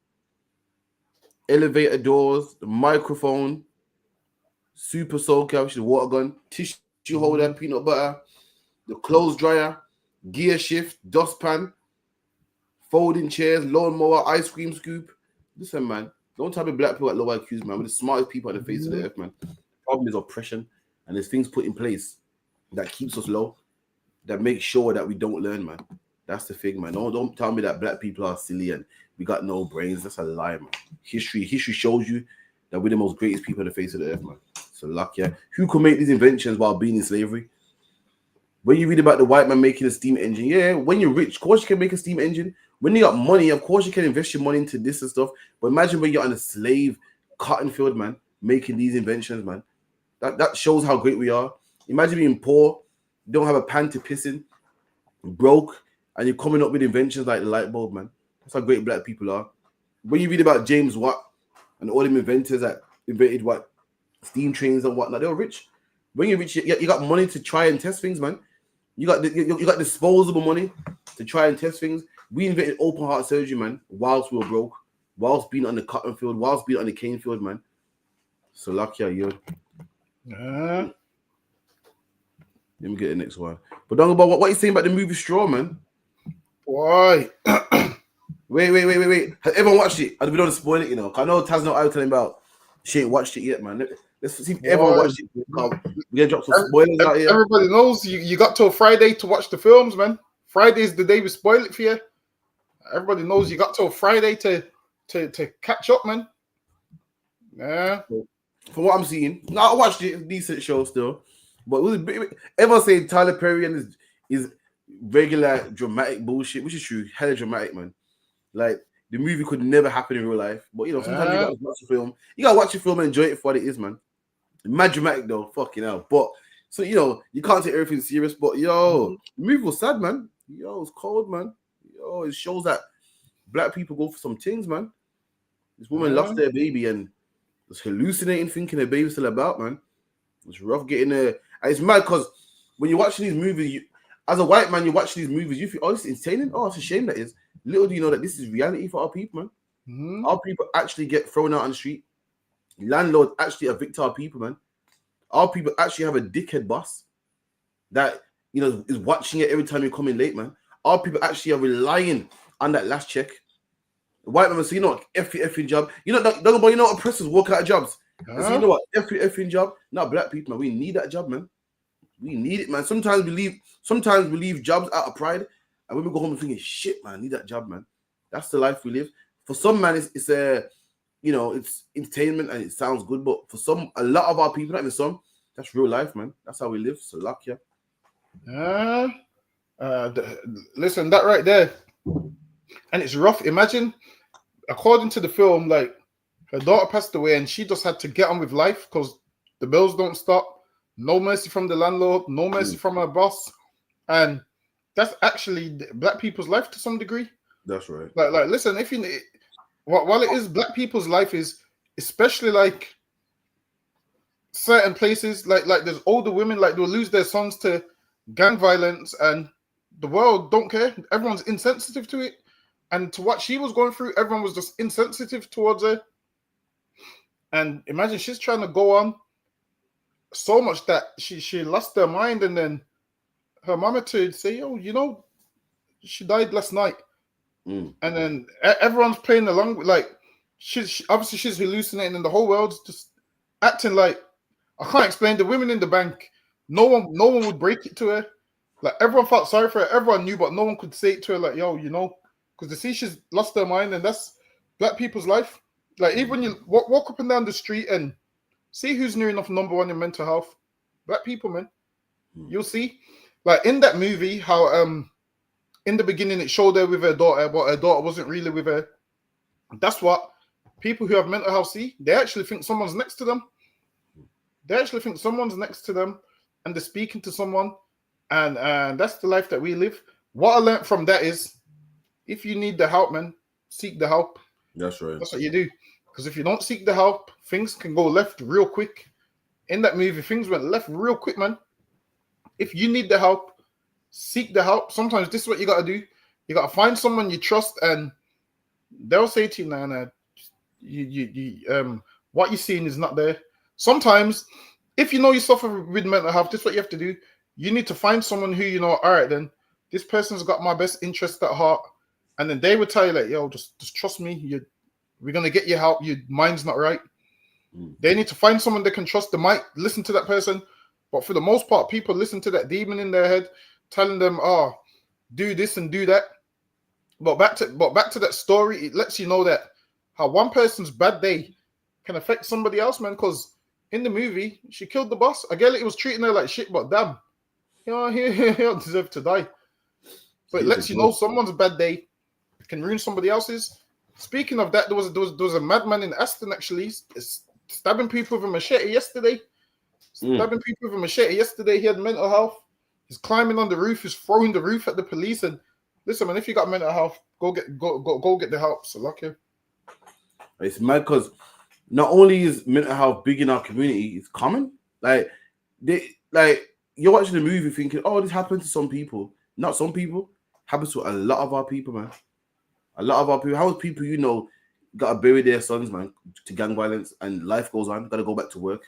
elevator doors, the microphone, super soaker, which is a water gun, tissue holder, peanut butter, the clothes dryer, gear shift, dustpan, folding chairs, lawnmower, ice cream scoop. Listen, man, don't tell me black people at low IQs, man. We're the smartest people on the face of the earth, man. The problem is oppression, and there's things put in place that keeps us low, that makes sure that we don't learn, man. That's the thing, man. Don't tell me that black people are silly and we got no brains. That's a lie, man. History shows you that we're the most greatest people on the face of the earth, man. So luck, yeah. Who could make these inventions while being in slavery? When you read about the white man making a steam engine, yeah, when you're rich, of course you can make a steam engine. When you got money, of course you can invest your money into this and stuff. But imagine when you're on a slave cotton field, man, making these inventions, man. That shows how great we are. Imagine being poor, don't have a pan to piss in, broke, and you're coming up with inventions like the light bulb, man. That's how great black people are. When you read about James Watt and all them inventors that invented what steam trains and whatnot, they were rich. When you're rich, you got money to try and test things, man. You got disposable money to try and test things. We invented open heart surgery, man, whilst we were broke, whilst being on the cotton field, whilst being on the cane field, man. So lucky are you. Let me get the next one. But don't about what you saying about the movie Straw, man? Why? Wait. Has everyone watched it? We don't spoil it, you know. I know Taz not out telling about she ain't watched it yet, man. Let's see if everyone watched it. We're gonna drop some spoilers out here. Everybody knows you got till Friday to watch the films, man. Friday's the day we spoil it for you. Everybody knows you got till Friday to catch up, man. Yeah. From what I'm seeing, I watched it. Decent show still, but everyone saying Tyler Perry is regular dramatic bullshit, which is true. Hella dramatic, man. Like the movie could never happen in real life, but you know sometimes you gotta watch the film. You gotta watch the film and enjoy it for what it is, man. Mad dramatic though, fucking hell. But so you know you can't take everything serious. But the movie was sad, man. It's cold, man. It shows that black people go for some things, man. This woman lost their baby and was hallucinating, thinking her baby's still about, man. It's rough getting there. And it's mad because when you're watching these movies, as a white man, you watch these movies, you feel, oh, it's entertaining. Oh, it's a shame that is. Little do you know that this is reality for our people, man. Our people actually get thrown out on the street. Landlords actually evict our people, man. Our people actually have a dickhead boss that, is watching it every time you come in late, man. Our people actually are relying on that last check. The white man will say, effing job. Oppressors walk out of jobs. So you know what? Effing job. Not black people, man. We need that job, man. We need it, man. Sometimes we leave jobs out of pride, and when we go home, we're thinking, shit, man, I need that job, man. That's the life we live. For some, man, it's entertainment and it sounds good, but for a lot of our people, not even some, that's real life, man. That's how we live. So luck, yeah. Listen, that right there, and it's rough. Imagine, according to the film, like her daughter passed away, and she just had to get on with life because the bills don't stop. No mercy from the landlord, no mercy from her boss, and that's actually black people's life to some degree. That's right. Like, listen, while it is black people's life, is especially like certain places, like there's older women, like they'll lose their sons to gang violence, and the world don't care. Everyone's insensitive to it, and to what she was going through, everyone was just insensitive towards her. And imagine she's trying to go on so much that she lost her mind, and then her mama to say, "Oh, she died last night," and then everyone's playing along. Like she's hallucinating, and the whole world's just acting like I can't explain. The women in the bank, no one would break it to her. Like everyone felt sorry for her. Everyone knew, but no one could say it to her. Like, because they see she's lost her mind, and that's black people's life. Like even when you walk up and down the street and see who's near enough number one in mental health, black people, man. You'll see, like in that movie, how in the beginning it showed her with her daughter, but her daughter wasn't really with her. That's what people who have mental health see. They actually think someone's next to them. And they're speaking to someone, and that's the life that we live. What I learned from that is, if you need the help, man, seek the help. That's right. That's what you do. Because if you don't seek the help, things can go left real quick. In that movie, things went left real quick, man. If you need the help, seek the help. Sometimes this is what you got to do. You got to find someone you trust, and they'll say to you, "Nah, what you're seeing is not there." Sometimes, if you suffer with mental health, this is what you have to do. You need to find someone who all right, then this person's got my best interest at heart. and then they would tell you like, yo, just trust me. We're gonna get you help. Your mind's not right. They need to find someone they can trust. They might listen to that person, but for the most part, people listen to that demon in their head, telling them, "Oh, do this and do that." But back to that story, it lets you know that how one person's bad day can affect somebody else, man. Because in the movie, she killed the boss. I get it; was treating her like shit, but damn, he don't deserve to die. So it lets you know someone's bad day can ruin somebody else's. Speaking of that, there was a madman in Aston actually stabbing people with a machete yesterday. He had mental health. He's climbing on the roof. He's throwing the roof at the police. And listen, man, if you got mental health, go get the help. So lucky. It's mad because not only is mental health big in our community, it's common. Like you're watching the movie thinking, oh, this happened to some people. Not some people. Happens to a lot of our people, man. A lot of our people. How people gotta bury their sons, man, to gang violence, and life goes on. Gotta go back to work.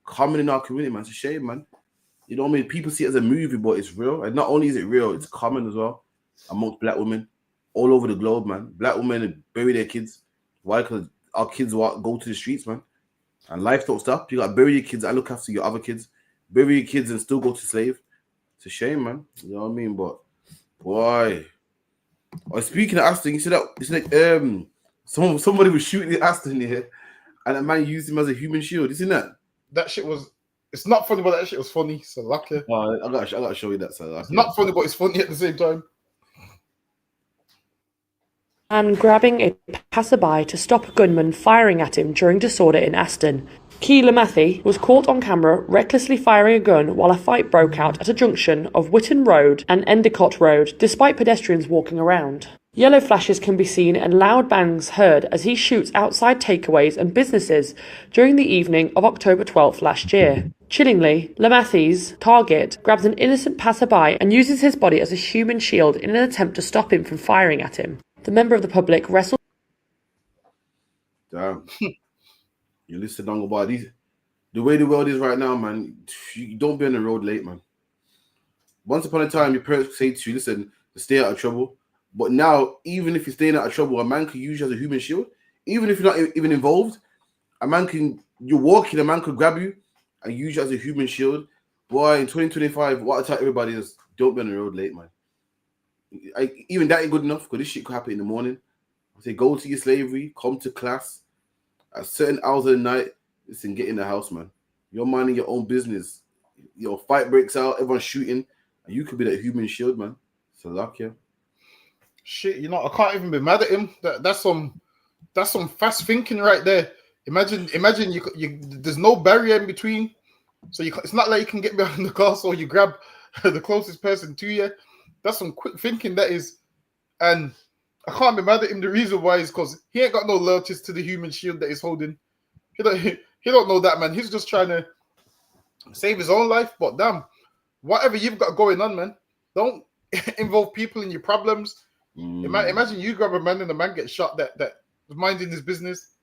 Common in our community, man. It's a shame, man. You know what I mean? People see it as a movie, but it's real. And not only is it real, it's common as well amongst black women all over the globe, man. Black women bury their kids. Why? Because our kids go to the streets, man. And life don't stop. You gotta bury your kids and look after your other kids. Bury your kids and still go to slave. It's a shame, man. You know what I mean? But boy. Speaking of Aston, you said that somebody was shooting at Aston here, and a man used him as a human shield. You seen that? That shit was. It's not funny, but that shit was funny. So lucky. Oh, I gotta show you that. So it's not funny, but it's funny at the same time. And grabbing a passerby to stop a gunman firing at him during disorder in Aston. Keela Mathy was caught on camera recklessly firing a gun while a fight broke out at a junction of Witton Road and Endicott Road, despite pedestrians walking around. Yellow flashes can be seen and loud bangs heard as he shoots outside takeaways and businesses during the evening of October 12th last year. Chillingly, Lamathy's target grabs an innocent passerby and uses his body as a human shield in an attempt to stop him from firing at him. The member of the public wrestled. Damn. You listen down about these. The way the world is right now, man, you don't be on the road late, man. Once upon a time, your parents say to you, listen, stay out of trouble. But now, even if you're staying out of trouble, a man can use you as a human shield. Even if you're not even involved, you're walking, a man could grab you and use you as a human shield. Boy, in 2025, what I tell everybody is, don't be on the road late, man. Even that ain't good enough, because this shit could happen in the morning. I say, go to your slavery, come to class. At certain hours of the night, listen, get in the house, man. You're minding your own business. Your fight breaks out, everyone's shooting, and you could be that human shield, man. So luck, yeah. Shit, I can't even be mad at him. That's some fast thinking right there. Imagine you there's no barrier in between, so it's not like you can get behind the car, so you grab the closest person to you. That's some quick thinking, that is, and I can't be mad at him. The reason why is because he ain't got no loyalties to the human shield that he's holding. He don't know that, man. He's just trying to save his own life. But damn, whatever you've got going on, man, don't involve people in your problems. Imagine you grab a man and the man gets shot that was minding his business.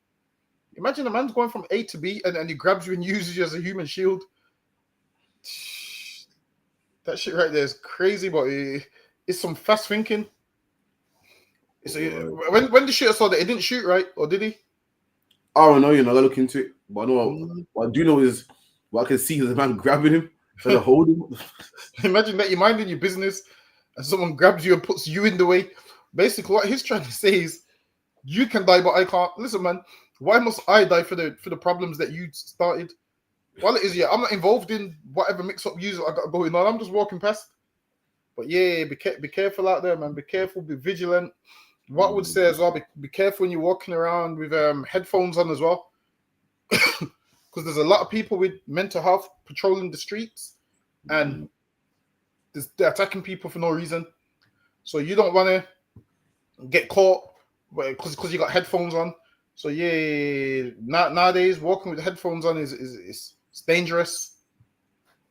Imagine a man's going from A to B and he grabs you and uses you as a human shield. That shit right there is crazy, but it's some fast thinking. When the shooter saw that, he didn't shoot, right? Or did he? I don't know, I gotta look into it. But I know what I do know is what I can see is the man grabbing him, trying to hold him. Imagine that you're minding your business and someone grabs you and puts you in the way. Basically, what he's trying to say is, you can die, but I can't. Listen, man, why must I die for the problems that you started? Well, it is, I'm not involved in whatever mix-up views I got going on. I'm just walking past. But yeah, be careful out there, man. Be careful, be vigilant. What I would say as well, be careful when you're walking around with headphones on as well. Because there's a lot of people with mental health patrolling the streets and they're attacking people for no reason. So you don't want to get caught because you got headphones on. So yeah, nowadays walking with headphones on is dangerous.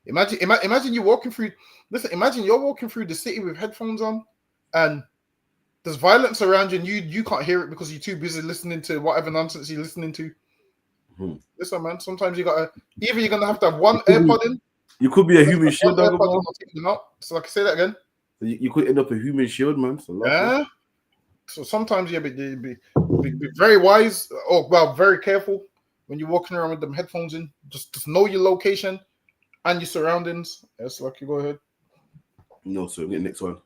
Imagine you walking through. Listen, imagine you're walking through the city with headphones on, and there's violence around you, and you can't hear it because you're too busy listening to whatever nonsense you're listening to. Listen, man. Sometimes you're gonna have to have one AirPod in. You could be a human shield, so like I say that again. You could end up a human shield, man. So yeah. So sometimes be very wise, or well, very careful when you're walking around with them headphones in. Just know your location and your surroundings. Yes, Lucky, go ahead. No, sir. Get next one.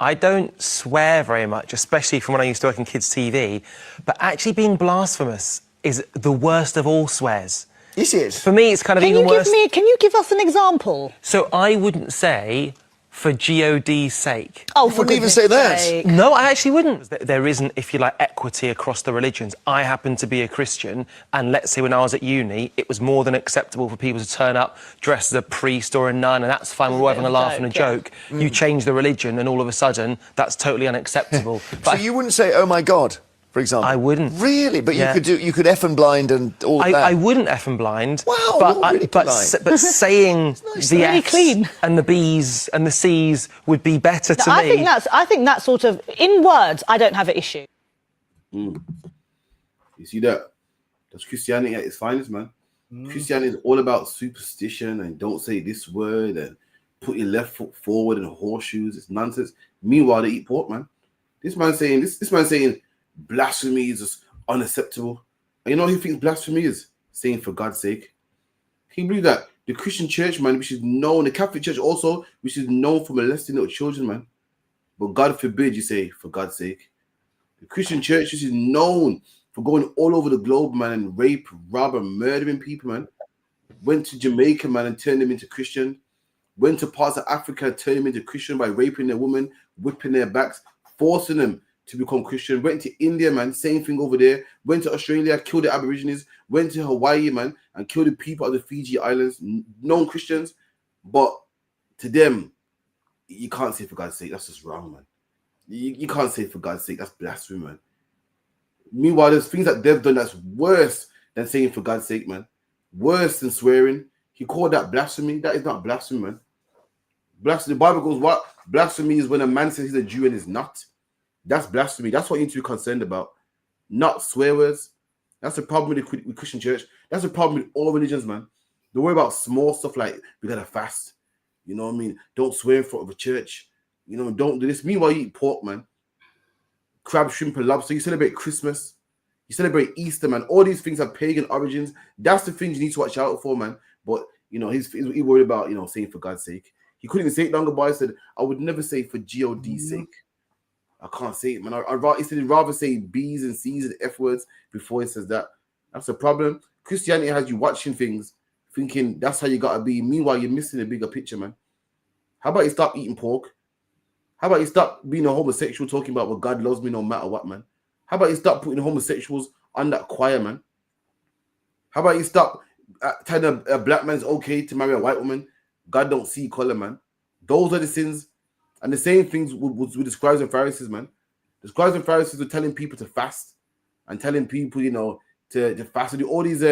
I don't swear very much, especially from when I used to work in kids' TV, but actually being blasphemous is the worst of all swears. Yes, it is. For me, it's kind of Can even you worse. Can you give us an example? So I wouldn't say for God's sake. Oh, for goodness sake. No, I actually wouldn't. There isn't, if you like, equity across the religions. I happen to be a Christian, and let's say when I was at uni, it was more than acceptable for people to turn up dressed as a priest or a nun, and that's fine, we're all having a laugh and a joke. You change the religion, and all of a sudden, that's totally unacceptable. So you wouldn't say, oh my God, for example? I wouldn't. Really? But you could F and blind and all that? I wouldn't F and blind. Wow, but saying the F's and the B's and the C's would be better to me. I think that's sort of, in words, I don't have an issue. You see that? That's Christianity at its finest, man. Christianity is all about superstition and don't say this word and put your left foot forward and horseshoes. It's nonsense. Meanwhile, they eat pork, man. This man saying blasphemy is just unacceptable. And you know who thinks blasphemy is? Saying for God's sake. Can you believe that? The Christian church, man, which is known, the Catholic Church also, which is known for molesting little children, man. But God forbid you say, for God's sake. The Christian church, which is known for going all over the globe, man, and rape, rob, and murdering people, man. Went to Jamaica, man, and turned them into Christian. Went to parts of Africa and turned them into Christian by raping their women, whipping their backs, forcing them to become Christian. Went to India, man, same thing over there. Went to Australia, killed the Aborigines. Went to Hawaii, man, and killed the people of the Fiji Islands, known Christians. But to them, you can't say for God's sake. That's just wrong, man. You can't say for God's sake. That's blasphemy, man. Meanwhile, there's things that they've done that's worse than saying for God's sake, man. Worse than swearing. He called that blasphemy. That is not blasphemy, man. Blasphemy. The Bible goes, what? Blasphemy is when a man says he's a Jew and is not. That's blasphemy. That's what you need to be concerned about. Not swear words. That's the problem with the Christian church. That's the problem with all religions, man. They worry about small stuff like, we gotta fast. You know what I mean? Don't swear in front of a church. You know, don't do this. Meanwhile, you eat pork, man. Crab, shrimp, and lobster. You celebrate Christmas. You celebrate Easter, man. All these things have pagan origins. That's the things you need to watch out for, man. But, you know, he's worried about, you know, saying for God's sake. He couldn't even say it longer, but I said, I would never say for God's sake. I can't say it, man. He said he'd rather say B's and C's and F words before he says that. That's a problem. Christianity has you watching things, thinking that's how you got to be. Meanwhile, you're missing the bigger picture, man. How about you stop eating pork? How about you stop being a homosexual, talking about, well, God loves me no matter what, man? How about you stop putting homosexuals on that choir, man? How about you stop telling a black man's okay to marry a white woman? God don't see color, man. Those are the sins. And the same things with the scribes and Pharisees, man. The scribes and Pharisees were telling people to fast and telling people, you know, to fast and do all these,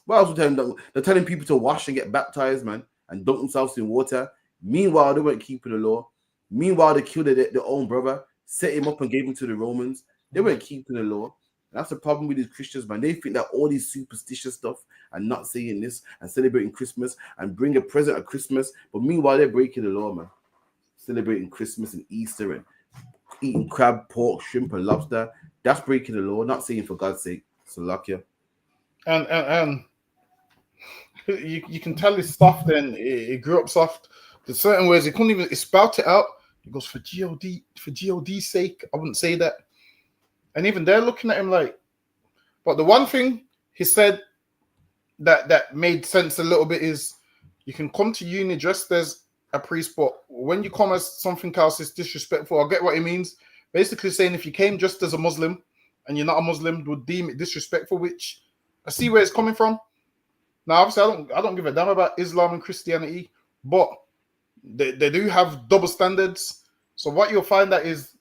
what else were telling them? They're telling people to wash and get baptized, man, and dunk themselves in water. Meanwhile, they weren't keeping the law. Meanwhile, they killed their own brother, set him up and gave him to the Romans. They weren't keeping the law. And that's the problem with these Christians, man. They think that all these superstitious stuff and not saying this and celebrating Christmas and bring a present at Christmas. But meanwhile, they're breaking the law, man. Celebrating Christmas and Easter and eating crab, pork, shrimp, and lobster. That's breaking the law, not saying for God's sake. So luck you. And you can tell it's soft and it grew up soft. There's certain words he couldn't even spout it out. He goes, for God's sake, I wouldn't say that. And even they're looking at him like, but the one thing he said that made sense a little bit is you can come to uni dressed as a priest, but when you come as something else, it's disrespectful. I get what he means. Basically saying if you came just as a Muslim and you're not a Muslim, would deem it disrespectful, which I see where it's coming from. Now, obviously, I don't give a damn about Islam and Christianity, but they do have double standards. So what you'll find that is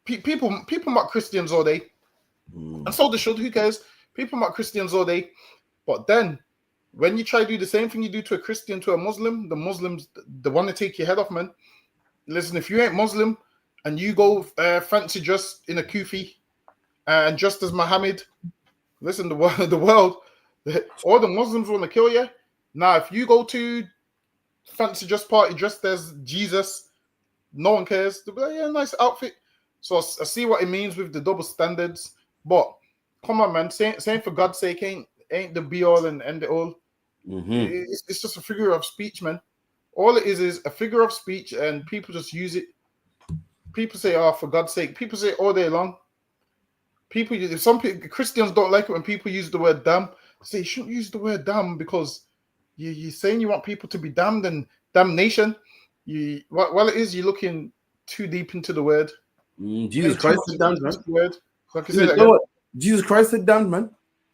people mock Christians all day, and so they should. Who cares? People mock Christians all day, but then when you try to do the same thing you do to a Christian to a Muslim, the Muslims they want to take your head off, man. Listen, if you ain't Muslim and you go fancy dressed in a kufi and just as Muhammad, listen, the world, all the Muslims want to kill you. Now, if you go to fancy dress party dressed as Jesus No one cares. They'll be like, yeah, nice outfit. So I see what it means with the double standards. But come on, man, saying for God's sake ain't the be all and end all. It's just a figure of speech, man. All it is a figure of speech, and people just use it. People say, "Oh, for God's sake." People say it all day long. Some people, Christians don't like it when people use the word damn. They say you shouldn't use the word damn because you're saying you want people to be damned and damnation. Well, it is you're looking too deep into the word. Jesus Christ said damned, man. Word. So Jesus Christ said damned, man.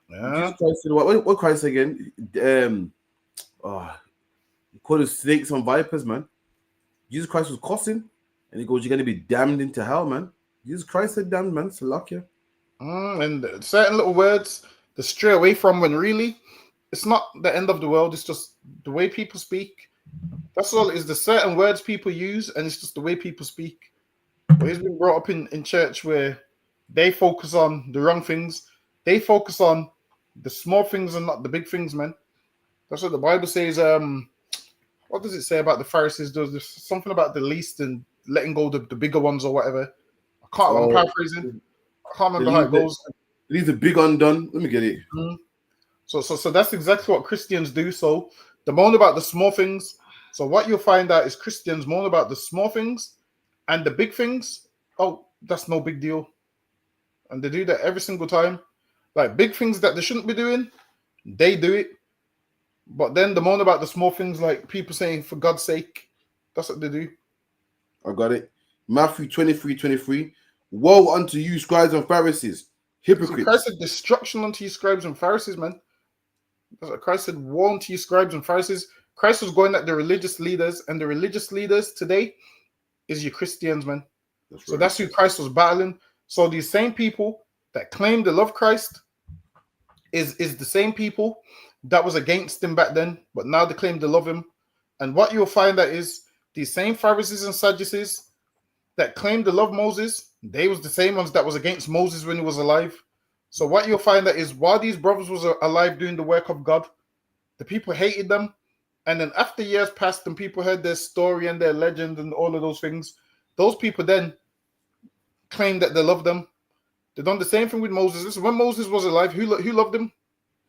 Yeah. Jesus Christ said what Christ again? He called it snakes and vipers, man. Jesus Christ was cussing, and he goes, "You're gonna be damned into hell, man." Jesus Christ said damned, man. Salakia. And certain little words to stray away from when really it's not the end of the world. It's just the way people speak. That's all it is. The certain words people use, and it's just the way people speak. But he's been brought up in church where they focus on the wrong things. They focus on the small things and not the big things, man. That's what the Bible says. What does it say about the Pharisees? There's something about the least and letting go the bigger ones or whatever. I'm paraphrasing. I can't remember how it goes. Leave the big undone. Let me get it. So that's exactly what Christians do. So they moan about the small things. So what you'll find out is Christians moan about the small things and the big things. Oh, that's no big deal. And they do that every single time. Like big things that they shouldn't be doing, they do it. But then they moan about the small things, like people saying, for God's sake. That's what they do. I got it. Matthew 23:23. Woe unto you, scribes and Pharisees, hypocrites. Christ said, destruction unto you, scribes and Pharisees, man. That's what Christ said, woe unto you, scribes and Pharisees. Christ was going at the religious leaders, and the religious leaders today is your Christians, man. So that's who Christ was battling. So these same people that claim to love Christ is the same people that was against him back then, but now they claim to love him. And what you'll find that is these same Pharisees and Sadducees that claimed to love Moses, they was the same ones that was against Moses when he was alive. So what you'll find that is while these brothers was alive doing the work of God, the people hated them. And then after years passed and people heard their story and their legend and all of those things, those people then claimed that they loved them. They done the same thing with Moses. Listen, when Moses was alive, who loved him?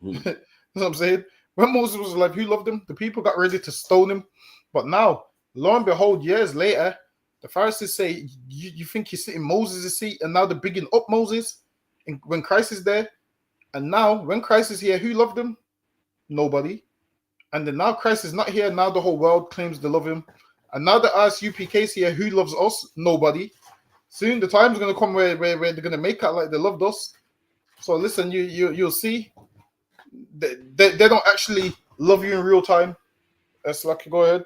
That's what I'm saying. When Moses was alive, who loved him? The people got ready to stone him. But now, lo and behold, years later, the Pharisees say, you think you're sitting in Moses' seat, and now they're bigging up Moses when Christ is there. And now, when Christ is here, who loved him? Nobody. And then now Christ is not here. Now the whole world claims to love him. And now the ISUPK is here. Who loves us? Nobody. Soon the time's going to come where they're going to make out like they loved us. So listen, you'll see. They don't actually love you in real time. That's lucky. Go ahead.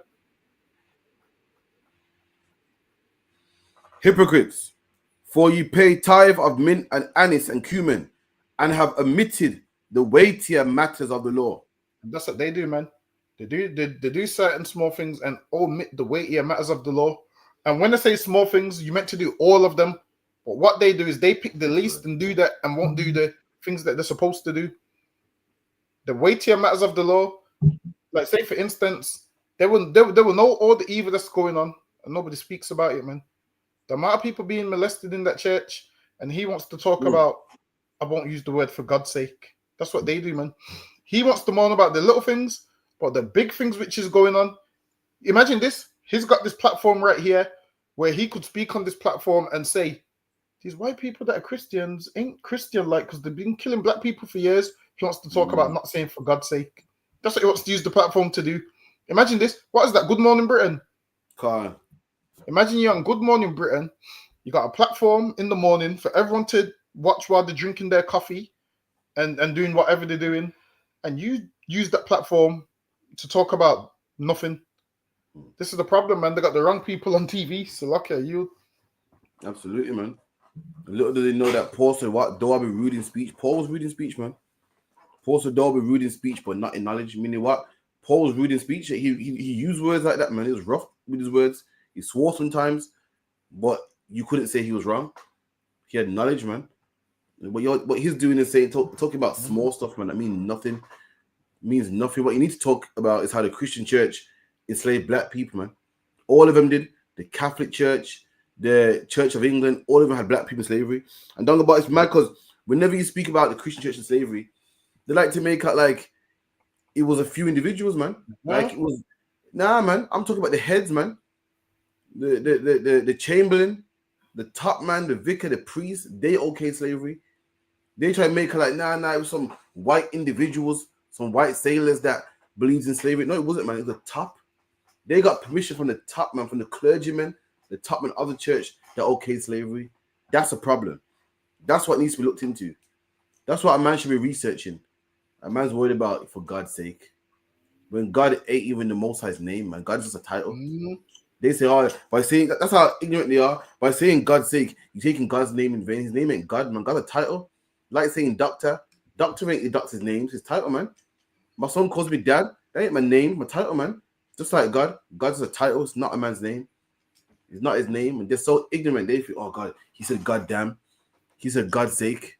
Hypocrites, for you pay tithe of mint and anise and cumin, and have omitted the weightier matters of the law. That's what they do, man. They do certain small things and omit the weightier matters of the law. And when I say small things, you meant to do all of them. But what they do is they pick the least and do that and won't do the things that they're supposed to do. The weightier matters of the law, like say for instance, they will know all the evil that's going on and nobody speaks about it, man. The amount of people being molested in that church, and he wants to talk about, I won't use the word for God's sake. That's what they do, man. He wants to moan about the little things, but the big things which is going on. Imagine this. He's got this platform right here where he could speak on this platform and say, these white people that are Christians ain't Christian-like because they've been killing black people for years. He wants to talk about not saying for God's sake. That's what he wants to use the platform to do. Imagine this. What is that? Good Morning Britain. Imagine you're on Good Morning Britain. You got a platform in the morning for everyone to watch while they're drinking their coffee and doing whatever they're doing. And you use that platform to talk about nothing. This is the problem, man. They got the wrong people on TV. So lucky you. Absolutely, man. Little do they know that Paul said, what? Though I be rude in speech. Paul was rude in speech, man. Paul said, though I be rude in speech, but not in knowledge. Meaning what? Paul was rude in speech. He used words like that, man. He was rough with his words. He swore sometimes, but you couldn't say he was wrong. He had knowledge, man. What he's doing is saying, talking about small stuff, man. That means nothing. Means nothing. What you need to talk about is how the Christian church enslaved black people, man. All of them did. the Catholic Church, the Church of England, all of them had black people in slavery. And don't go about it's mad because whenever you speak about the Christian Church and slavery, they like to make out like it was a few individuals, man. Like it was, nah, man. I'm talking about the heads, man. The Chamberlain, the top man, the vicar, the priest, they okayed slavery. They try to make it like, nah, it was some white individuals, some white sailors that believes in slavery. No, it wasn't, man. It was the top. They got permission from the top, man, from the clergymen, the top man of the church that okayed slavery. That's a problem. That's what needs to be looked into. That's what a man should be researching. A man's worried about, for God's sake. When God ain't even the Most High's name, man. God is just a title. They say, oh, by saying that's how ignorant they are. By saying God's sake, you're taking God's name in vain. His name ain't God, man. God's a title. Like saying doctor. Doctor ain't the doctor's name. It's his title, man. My son calls me dad. That ain't my name, my title, man. Just like God. God's a title. It's not a man's name. It's not his name. And they're so ignorant. They think, oh, God. He said, God damn. He said, God's sake.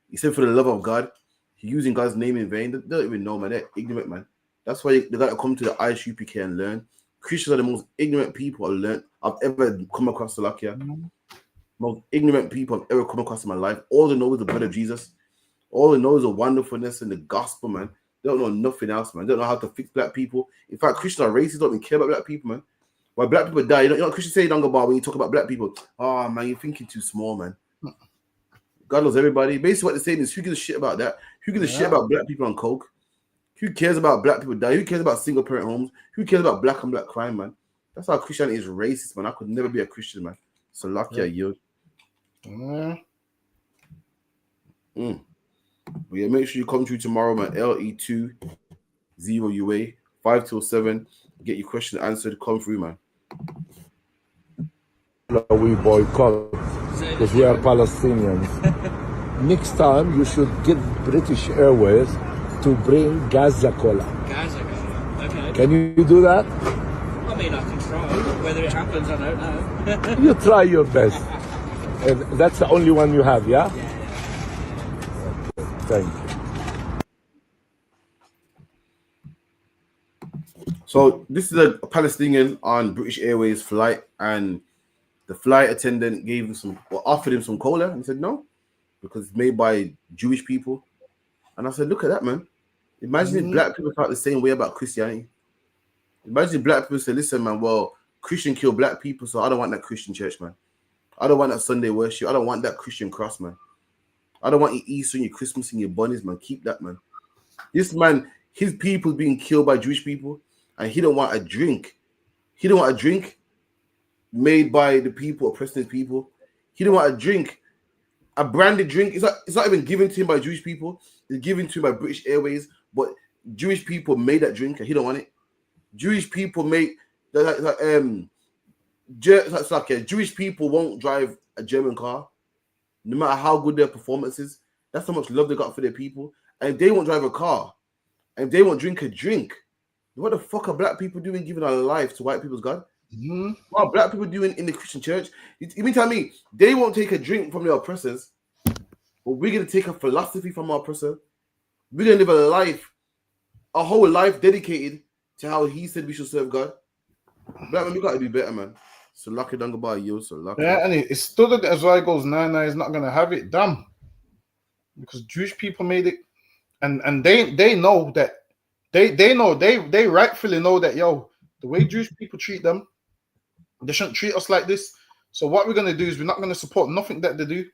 He said, for the love of God. He's using God's name in vain. They don't even know, man. They're ignorant, man. That's why they got to come to the ISUPK and learn. Christians are the most ignorant people I've ever come across, Salakia. Most ignorant people I've ever come across in my life. All they know is the blood of Jesus. All they know is the wonderfulness and the gospel, man. They don't know nothing else, man. They don't know how to fix black people. In fact, Christians are racist. Don't even care about black people, man. When black people die, you know what Christians say, don't go about when you talk about black people. Oh, man, you're thinking too small, man. God loves everybody. Basically, what they're saying is, who gives a shit about that? Who gives a shit about black people on coke? Who cares about black people die? Who cares about single parent homes? Who cares about black on black crime, man? That's how Christianity is racist, man. I could never be a Christian, man. So lucky you. But yeah, make sure you come through tomorrow, man. LE20UA 5 till 7. Get your question answered. Come through, man. We boycott because we are Palestinians. Next time you should get British Airways to bring Gaza Cola. Gaza Cola, okay. Can you do that? I mean, I can try. Whether it happens, I don't know. You try your best. And that's the only one you have, yeah? Thank you. So this is a Palestinian on British Airways flight, and the flight attendant gave him offered him some cola, and he said no, because it's made by Jewish people. And I said, look at that, man. Imagine if black people felt the same way about Christianity. Imagine if black people say, listen, man, well, Christian kill black people, so I don't want that Christian church, man. I don't want that Sunday worship. I don't want that Christian cross, man. I don't want your Easter and your Christmas and your bunnies, man. Keep that, man. This man, his people being killed by Jewish people, and he don't want a drink. He don't want a drink made by the people, oppressing his people. He don't want a drink, a branded drink. It's not even given to him by Jewish people. It's given to him by British Airways, but Jewish people made that drink, and he don't want it. Jewish people made Jewish people won't drive a German car, no matter how good their performance is. That's how much love they got for their people. And if they won't drive a car, and if they won't drink a drink, what the fuck are black people doing giving our life to white people's God? What are black people doing in the Christian church? You mean tell me they won't take a drink from their oppressors, but we're going to take a philosophy from our oppressor? We're going to live a life, a whole life dedicated to how he said we should serve God? Black man, we got to do better, man. So lucky don't go by you, so lucky. Yeah, and it stood at as I goes, nah, is not going to have it. Damn. Because Jewish people made it, and they know that, they rightfully know that, yo, the way Jewish people treat them, they shouldn't treat us like this. So what we're going to do is we're not going to support nothing that they do.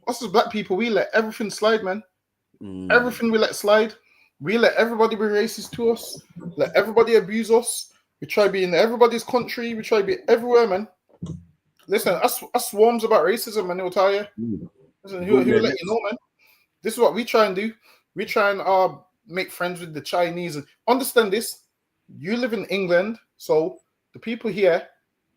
Us as black people, we let everything slide, man. Everything we let slide. We let everybody be racist to us. Let everybody abuse us. We try to be in everybody's country. We try to be everywhere, man. Listen, us swarms about racism, man. He'll tell you. Listen, he'll let you know, man. This is what we try and do. We try and make friends with the Chinese. Understand this. You live in England, so the people here,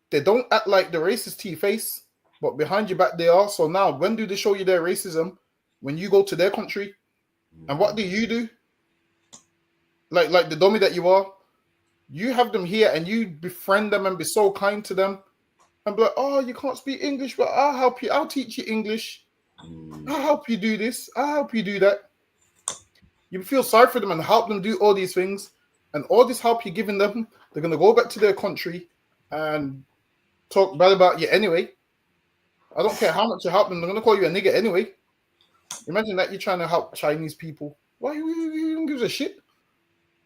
they don't act like the racist to your face, but behind your back they are. So now, when do they show you their racism? When you go to their country. And what do? Like the dummy that you are, you have them here and you befriend them and be so kind to them and be like, oh, you can't speak English, but I'll help you. I'll teach you English. I'll help you do this. I'll help you do that. You feel sorry for them and help them do all these things. And all this help you're giving them, they're going to go back to their country and talk bad about you anyway. I don't care how much you help them. They're gonna call you a nigger anyway. Imagine that you're trying to help Chinese people. Why you don't give a shit?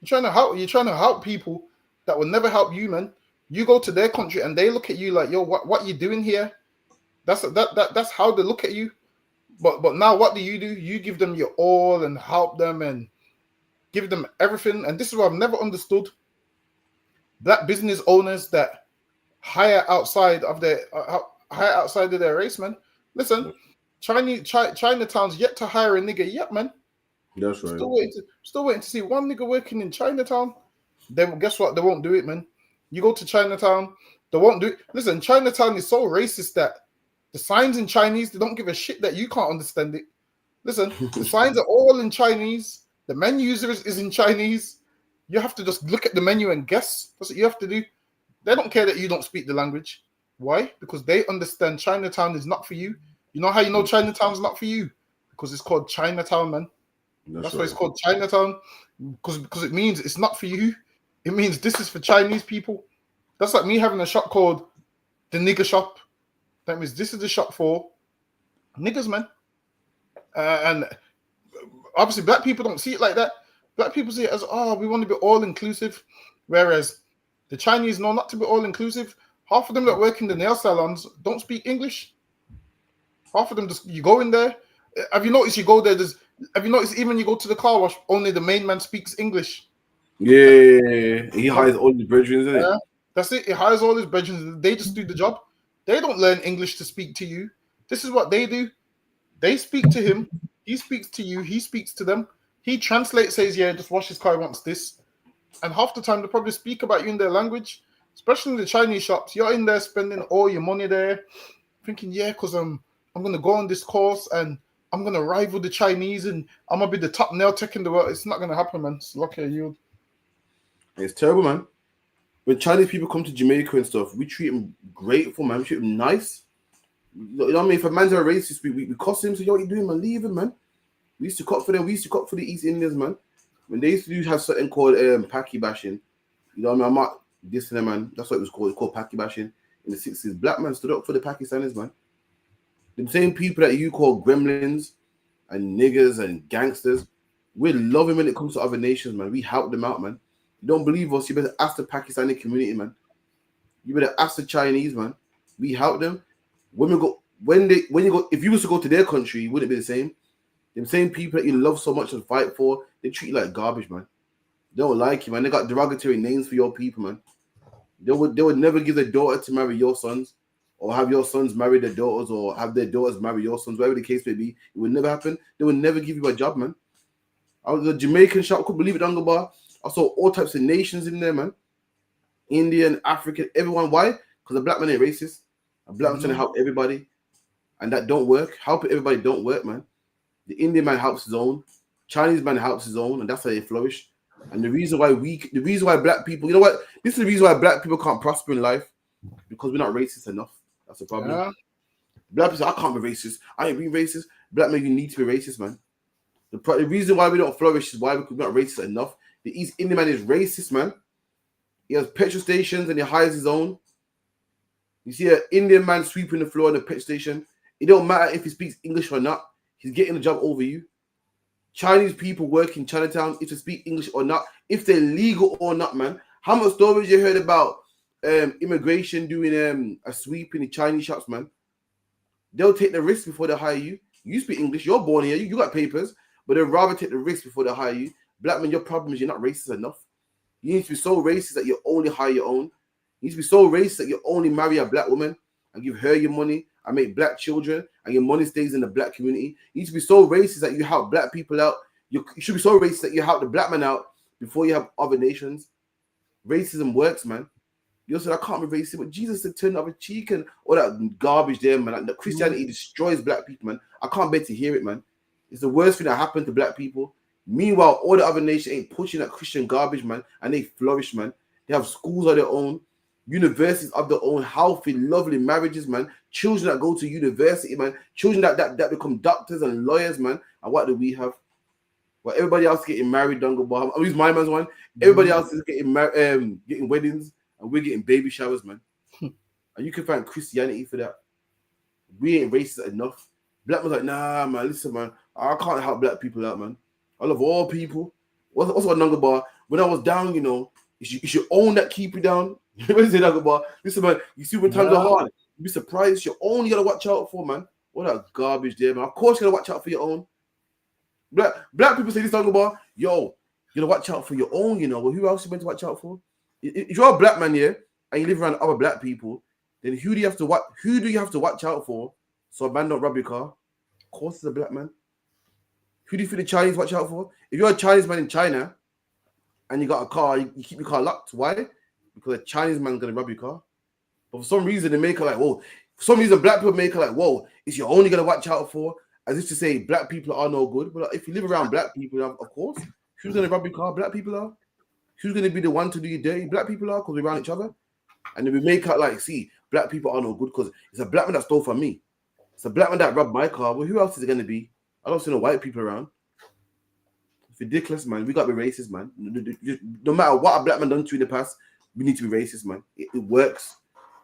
You're trying to help people that will never help you, man. You go to their country and they look at you like, yo, what you doing here? That's how they look at you. But now what do? You give them your all and help them and give them everything. And this is what I've never understood. Black business owners that hire outside of their race, man. Listen, Chinatown's yet to hire a nigga yet, man. That's right. Still waiting to see one nigga working in Chinatown. Guess what? They won't do it, man. You go to Chinatown, they won't do it. Listen, Chinatown is so racist that the signs in Chinese, they don't give a shit that you can't understand it. Listen, the signs are all in Chinese. The menu is in Chinese. You have to just look at the menu and guess. That's what you have to do. They don't care that you don't speak the language. Why? Because they understand Chinatown is not for you. You know how you know Chinatown's not for you? Because it's called Chinatown, man. That's why it's called Chinatown. Because it means it's not for you. It means this is for Chinese people. That's like me having a shop called the nigger shop. That means this is the shop for niggas, man. And obviously, black people don't see it like that. Black people see it as, oh, we want to be all inclusive. Whereas the Chinese know not to be all inclusive. Half of them that work in the nail salons don't speak English. Half of them just, you go in there. Have you noticed you go there? Have you noticed even you go to the car wash, only the main man speaks English? Yeah, he hires all his brethren, isn't it? Yeah, that's it. He hires all his brethren. They just do the job. They don't learn English to speak to you. This is what they do. They speak to him. He speaks to you. He speaks to them. He translates, says, yeah, just wash his car, he wants this. And half the time, they probably speak about you in their language, especially in the Chinese shops. You're in there spending all your money there, thinking, yeah, because I'm going to go on this course and I'm going to rival the Chinese and I'm going to be the top nail tech in the world. It's not going to happen, man. It's lucky you. It's terrible, man. When Chinese people come to Jamaica and stuff, we treat them grateful, man. We treat them nice. You know what I mean? If a man's a racist, we cuss him, so yo, what you doing, man? Leave him, man. We used to cut for them. We used to cut for the East Indians, man. When they used to have something called Paki bashing, you know what I mean? I'm not dissing them, man. That's what it was called. It's called Paki bashing in the 60s. Black man stood up for the Pakistanis, man. The same people that you call gremlins and niggers and gangsters, we love them when it comes to other nations, man. We help them out, man. You don't believe us, you better ask the Pakistani community, man. You better ask the Chinese, man. We help them. When you go, if you was to go to their country, it wouldn't be the same. Them same people that you love so much and fight for, they treat you like garbage, man. They don't like you, man. They got derogatory names for your people, man. They would never give their daughter to marry your sons, or have your sons marry their daughters, or have their daughters marry your sons, whatever the case may be. It would never happen. They would never give you a job, man. I was a Jamaican shop, couldn't believe it, Bar. I saw all types of nations in there, man. Indian, African, everyone. Why? Because a black man ain't racist. A black man trying to help everybody, and that don't work. Helping everybody don't work, man. The Indian man helps his own. Chinese man helps his own, and that's how they flourish. And the reason why black people, you know what? This is the reason why black people can't prosper in life, because we're not racist enough. That's the problem. Yeah. Black people say, I can't be racist. I ain't being racist. Black men, you need to be racist, man. The reason why we don't flourish is why we're not racist enough. The East Indian man is racist, man. He has petrol stations and he hires his own. You see an Indian man sweeping the floor in a petrol station. It don't matter if he speaks English or not. He's getting the job over you. Chinese people work in Chinatown, if they speak English or not, if they're legal or not, man. How much stories you heard about immigration doing a sweep in the Chinese shops, man? They'll take the risk before they hire you. You speak English, you're born here, you got papers, but they'd rather take the risk before they hire you. Black man, your problem is you're not racist enough. You need to be so racist that you only hire your own. You need to be so racist that you only marry a black woman and give her your money and make black children, and your money stays in the black community. You need to be so racist that you help black people out. You should be so racist that you help the black man out before you have other nations. Racism works, man. You said, I can't be racist, but Jesus said, turn the other cheek and all that garbage there, man. Like, the Christianity destroys black people, man. I can't bear to hear it, man. It's the worst thing that happened to black people. Meanwhile, all the other nations ain't pushing that Christian garbage, man, and they flourish, man. They have schools of their own, universities of their own, healthy, lovely marriages, man. Children that go to university, man. Children that become doctors and lawyers, man. And what do we have? Well, everybody else getting married, Dungle. I'll use my man's one. Everybody else is getting weddings, and we're getting baby showers, man. And you can thank Christianity for that. We ain't racist enough. Black man's like, nah, man, listen, man, I can't help black people out, man. I love all people. What's what Nanga bar? When I was down, you know, you should own that keep you down. You know, say Nanga bar. Listen, man, you see when times are hard, you'd be surprised. You only gotta watch out for, man. What that garbage there, man. Of course you gotta watch out for your own. Black people say this Nanga bar, yo, you gotta watch out for your own, you know. Well, who else you meant to watch out for? If you're a black man here and you live around other black people, then who do you have to watch out for so a man don't rob your car? Of course it's a black man. Who do you think the Chinese watch out for? If you're a Chinese man in China and you got a car, you keep your car locked. Why? Because a Chinese man's gonna rob your car. But for some reason they make her like, whoa. For some reason black people make her like, whoa, it's you're only gonna watch out for, as if to say black people are no good. But if you live around black people, of course, who's gonna rob your car? Black people are. Who's gonna be the one to do your dirty? Black people are, because we're around each other. And then we make her like, see, black people are no good because it's a black man that stole from me. It's a black man that robbed my car. Well, who else is it gonna be? I don't see no white people around. It's ridiculous, man. We got to be racist, man. No matter what a black man done to you in the past, we need to be racist, man. It works.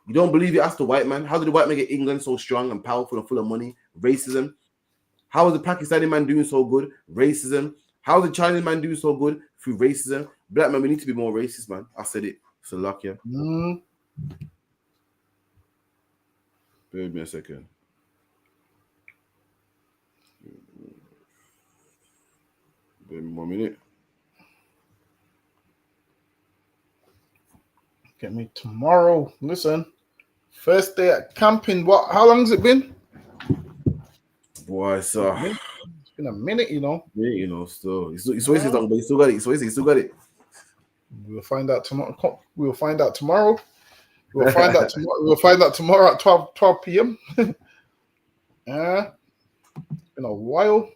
You don't believe it? Ask the white man. How did the white man get England so strong and powerful and full of money? Racism. How is the Pakistani man doing so good? Racism. How is the Chinese man doing so good? Through racism. Black man, we need to be more racist, man. I said it. It's a luck, yeah. Bear with me a second. Give me 1 minute. Get me tomorrow. Listen, first day at camping. What? How long has it been? Boy, it's been a minute, you know. Yeah, you know, still. It's always talking, but you still got it. He still got it. We'll find out tomorrow. We'll find out tomorrow. We'll find out tomorrow. We'll find out tomorrow at 12 p.m. It's been a while.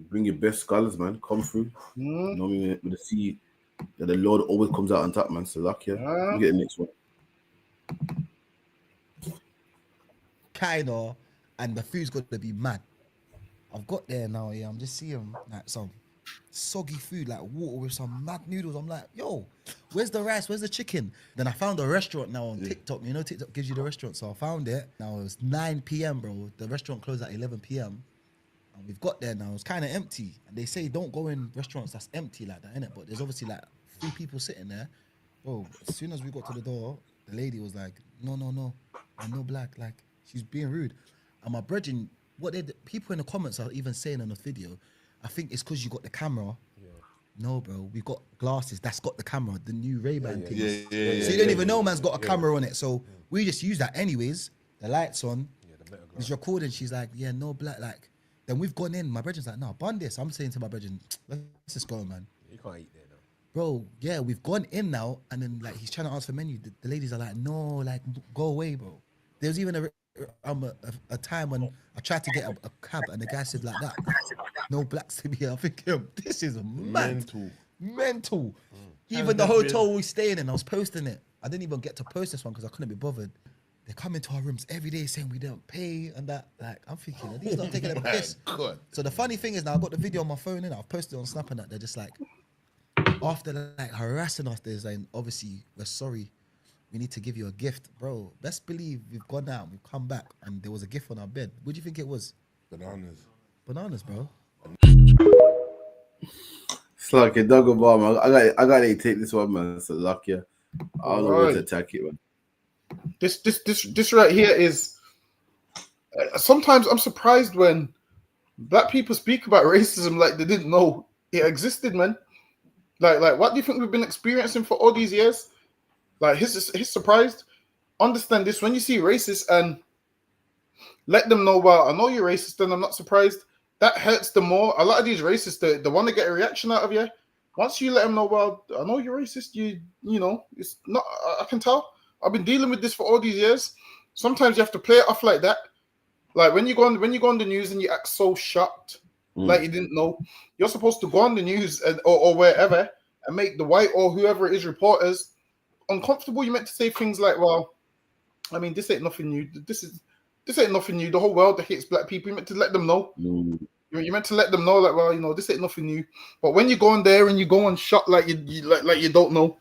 Bring your best scholars, man. Come through. You know what I mean? With the see that the Lord always comes out on top, man. So luck, yeah. You get the next one. Kinda, and the food's got to be mad. I've got there now, yeah. I'm just seeing like some soggy food, like water with some mad noodles. I'm like, yo, where's the rice? Where's the chicken? Then I found a restaurant now on TikTok. You know, TikTok gives you the restaurant, so I found it. Now it's 9 p.m, bro. The restaurant closed at 11 p.m. And we've got there now. It's kind of empty. And they say don't go in restaurants that's empty like that, innit? But there's obviously like 3 people sitting there. Bro, as soon as we got to the door, the lady was like, no, I'm no black. Like, she's being rude. And my brethren, people in the comments are even saying on the video, I think it's because you got the camera. Yeah. No, bro, we got glasses. That's got the camera, the new Ray-Ban things. So you don't even know man's got a camera on it. So we just use that anyways. The light's on. He's recording. She's like, yeah, no black. Like, then we've gone in. My brethren's like, no, bun this. I'm saying to my brethren, let's just go, man. You can't eat there now. Bro, yeah, we've gone in now. And then, like, he's trying to ask for menu. The ladies are like, no, like, go away, bro. There was even a time when I tried to get a cab and the guy said like that, no blacks to be here. I think, this is mental. Even the hotel we staying in, I was posting it. I didn't even get to post this one because I couldn't be bothered. They come into our rooms every day saying we don't pay and that. Like, I'm thinking, are these not taking a piss? So the funny thing is now I've got the video on my phone and I've posted it on Snap and that. They're just like, after like harassing us, they're saying, obviously, we're sorry. We need to give you a gift. Bro, best believe we've gone out, we've come back, and there was a gift on our bed. What do you think it was? Bananas, bro. It's like a dog bomb. I got to take this one, man. It's a luck, yeah. I don't know where to attack it, man. This right here is. Sometimes I'm surprised when black people speak about racism like they didn't know it existed, man. Like what do you think we've been experiencing for all these years? Like he's surprised. Understand this: when you see racist and let them know, well, I know you're racist, and I'm not surprised. That hurts them more. A lot of these racists, they want to get a reaction out of you. Once you let them know, well, I know you're racist. You know, it's not. I can tell. I've been dealing with this for all these years. Sometimes you have to play it off like that. Like when you go on the news and you act so shocked, like you didn't know. You're supposed to go on the news or wherever and make the white or whoever it is reporters uncomfortable. You meant to say things like, well, I mean, this ain't nothing new. This ain't nothing new. The whole world hates black people. You meant to let them know. You meant to let them know, like, well, you know, this ain't nothing new. But when you go on there and you go on shot like you don't know,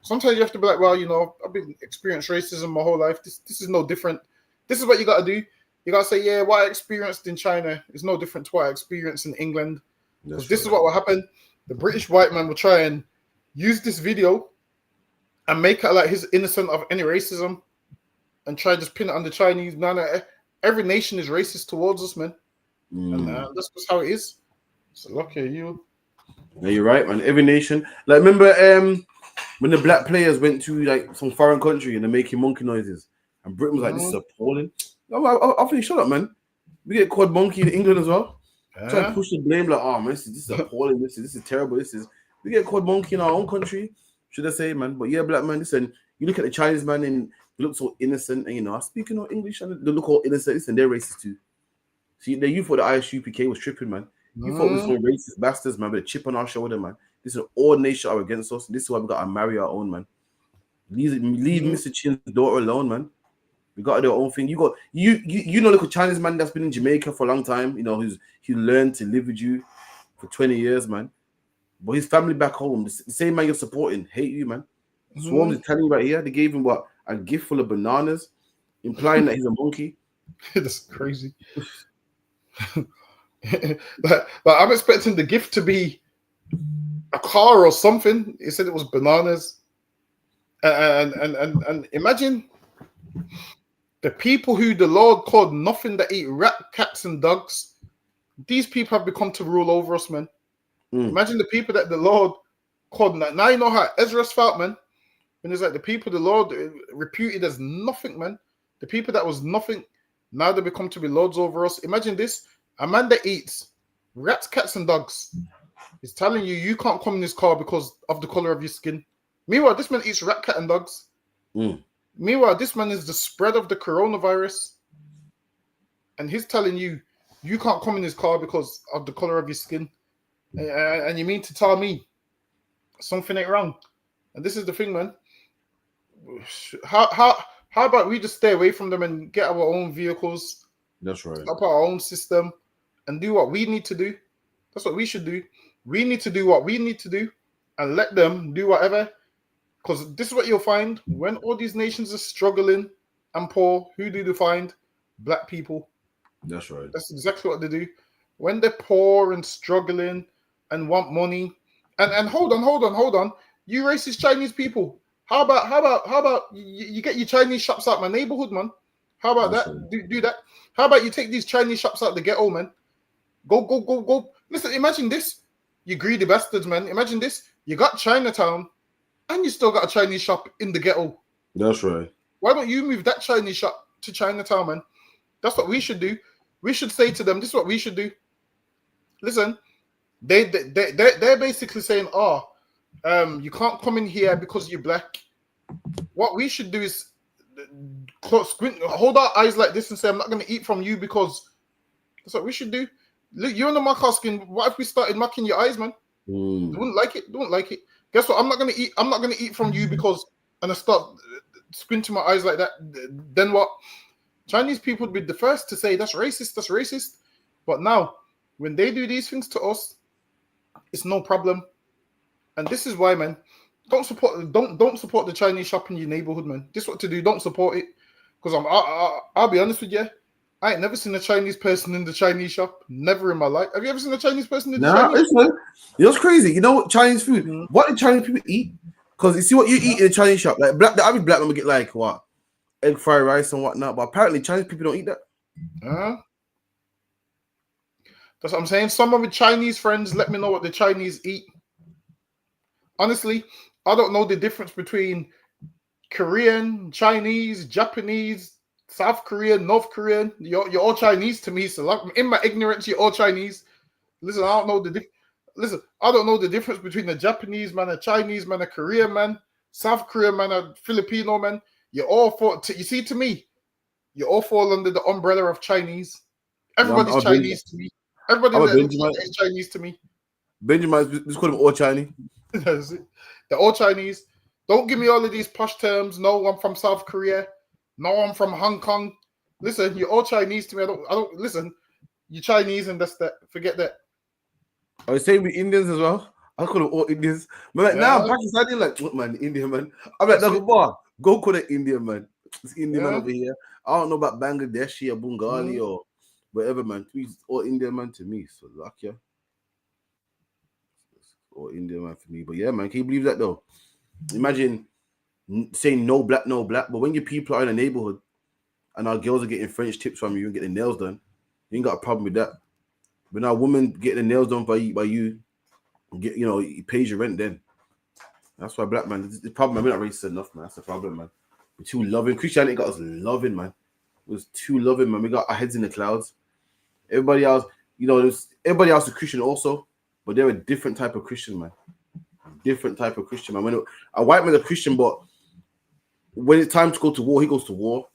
sometimes you have to be like, well, you know, I've been experienced racism my whole life. This is no different. This is what you got to do. You got to say, yeah, what I experienced in China is no different to what I experienced in England. Because this is what will happen. The British white man will try and use this video and make it like he's innocent of any racism and try to just pin it on the Chinese. No, every nation is racist towards us, man. And that's just how it is. So lucky you. Yeah, you're right, man. Every nation. Like, remember when the black players went to like some foreign country and they're making monkey noises, and Britain was like, "This is appalling." I think, shut up, man. We get called monkey in England as well. Try to push the blame, like, "Oh man, this is appalling. This is terrible. We get called monkey in our own country." Should I say, man? But yeah, black man. Listen, you look at the Chinese man and they look so innocent, and you know, I'm speaking of English and they look all innocent. Listen, they're racist too. See, the youth for the ISUPK was tripping, man. You thought we were some racist bastards, man, with a chip on our shoulder, man. This is all nation are against us. This is why we got to marry our own, man. Leave Mr. Chin's daughter alone, man. We got their own thing. You know, look, a Chinese man that's been in Jamaica for a long time. You know, he learned to live with you for 20 years, man. But his family back home, the same man you're supporting, hate you, man. Swarms is telling you right here. They gave him what, a gift full of bananas, implying that he's a monkey. That's crazy. But I'm expecting the gift to be a car or something. He said it was bananas. And imagine the people who the Lord called nothing that eat rat, cats, and dogs. These people have become to rule over us, man. Imagine the people that the Lord called. Now you know how Ezra's felt, man. When it's like the people the Lord reputed as nothing, man. The people that was nothing, now they become to be lords over us. Imagine this. A man that eats rats, cats, and dogs is telling you can't come in this car because of the color of your skin. Meanwhile, this man eats rat, cat, and dogs. Meanwhile, this man is the spread of the coronavirus. And he's telling you can't come in this car because of the color of your skin. And you mean to tell me something ain't wrong? And this is the thing, man. How about we just stay away from them and get our own vehicles? That's right. Up our own system and do what we need to do. That's what we should do. We need to do what we need to do and let them do whatever. Because this is what you'll find when all these nations are struggling and poor. Who do they find? Black people. That's right. That's exactly what they do. When they're poor and struggling and want money. And hold on. You racist Chinese people. How about you get your Chinese shops out my neighborhood, man? How about that? Do that. How about you take these Chinese shops out the ghetto, man? Go. Listen, imagine this. You greedy bastards, man. Imagine this. You got Chinatown and you still got a Chinese shop in the ghetto. That's right. Why don't you move that Chinese shop to Chinatown, man? That's what we should do. We should say to them, this is what we should do. Listen, they're basically saying, you can't come in here because you're black. What we should do is hold our eyes like this and say, I'm not going to eat from you because that's what we should do. Look, you're in the mock asking, what if we started mocking your eyes, man? You wouldn't like it. Don't like it. Guess what? I'm not going to eat from you because, and I start squinting my eyes like that. Then what? Chinese people would be the first to say that's racist. But now, when they do these things to us, it's no problem. And this is why, man, don't support the Chinese shop in your neighborhood, man. This is what to do. Don't support it. Because I'll be honest with you, I ain't never seen a Chinese person in the Chinese shop. Never in my life. Have you ever seen a Chinese person in the Chinese shop? You know what's crazy? You know Chinese food. What do Chinese people eat? Because you see what you eat in a Chinese shop. Like the average black man will get like what? Egg fried rice and whatnot. But apparently Chinese people don't eat that. That's what I'm saying. Someone with Chinese friends, let me know what the Chinese eat. Honestly, I don't know the difference between Korean, Chinese, Japanese, South Korean, North Korean. You're all Chinese to me. So like, in my ignorance, you're all Chinese. Listen, I don't know the difference between a Japanese man, a Chinese man, a Korean man, South Korean man, a Filipino man. You're all you see, to me, you all fall under the umbrella of Chinese. Everybody's Chinese to me. Everybody is Chinese to me. Benjamin, just call them all Chinese. They're all Chinese. Don't give me all of these posh terms. No, I'm from South Korea. No, I'm from Hong Kong. Listen, you're all Chinese to me. I don't listen. You're Chinese and that's that. Forget that. Are you saying we Indians as well? I call them all Indians. Man, like, now I'm Pakistani, like, what man, Indian man. I'm like, no, go call it Indian man. It's Indian man over here. I don't know about Bangladeshi or Bengali or whatever, man. It's all Indian man to me. So luck, yeah. Or Indian man for me. But yeah, man, can you believe that though? Imagine saying no black, but when your people are in a neighborhood and our girls are getting French tips from you and getting nails done, you ain't got a problem with that. But now women getting the nails done by you, get he pays your rent then. That's why black man, the problem, we're not racist enough, man. That's the problem, man. We're too loving. Christianity got us loving, man. It was too loving, man. We got our heads in the clouds. Everybody else, everybody else is Christian also, but they're a different type of Christian, man. Different type of Christian, man. When a white man's a Christian, but when it's time to go to war, he goes to war.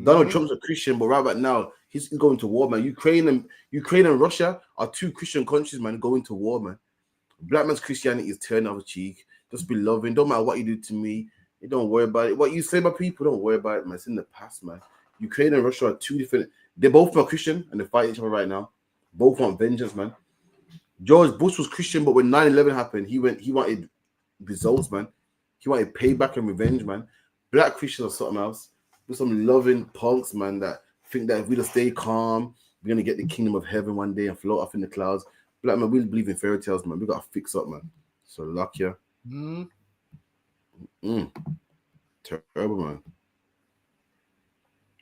Donald Trump's a Christian, but right about now, he's going to war, man. Ukraine and Russia are two Christian countries, man, going to war, man. Black man's Christianity is turn off a cheek. Just be loving. Don't matter what you do to me. You don't worry about it. What you say about people, don't worry about it, man. It's in the past, man. Ukraine and Russia are two different. They're both not Christian, and they fight each other right now. Both want vengeance, man. George Bush was Christian, but when 9/11 happened, he wanted results, man. He wanted payback and revenge, man. Black Christians are something else. We're some loving punks, man, that think that if we just stay calm, we're gonna get the kingdom of heaven one day and float off in the clouds. Black man, we believe in fairy tales, man. We gotta fix up, man. So luck, yeah. Terrible, man.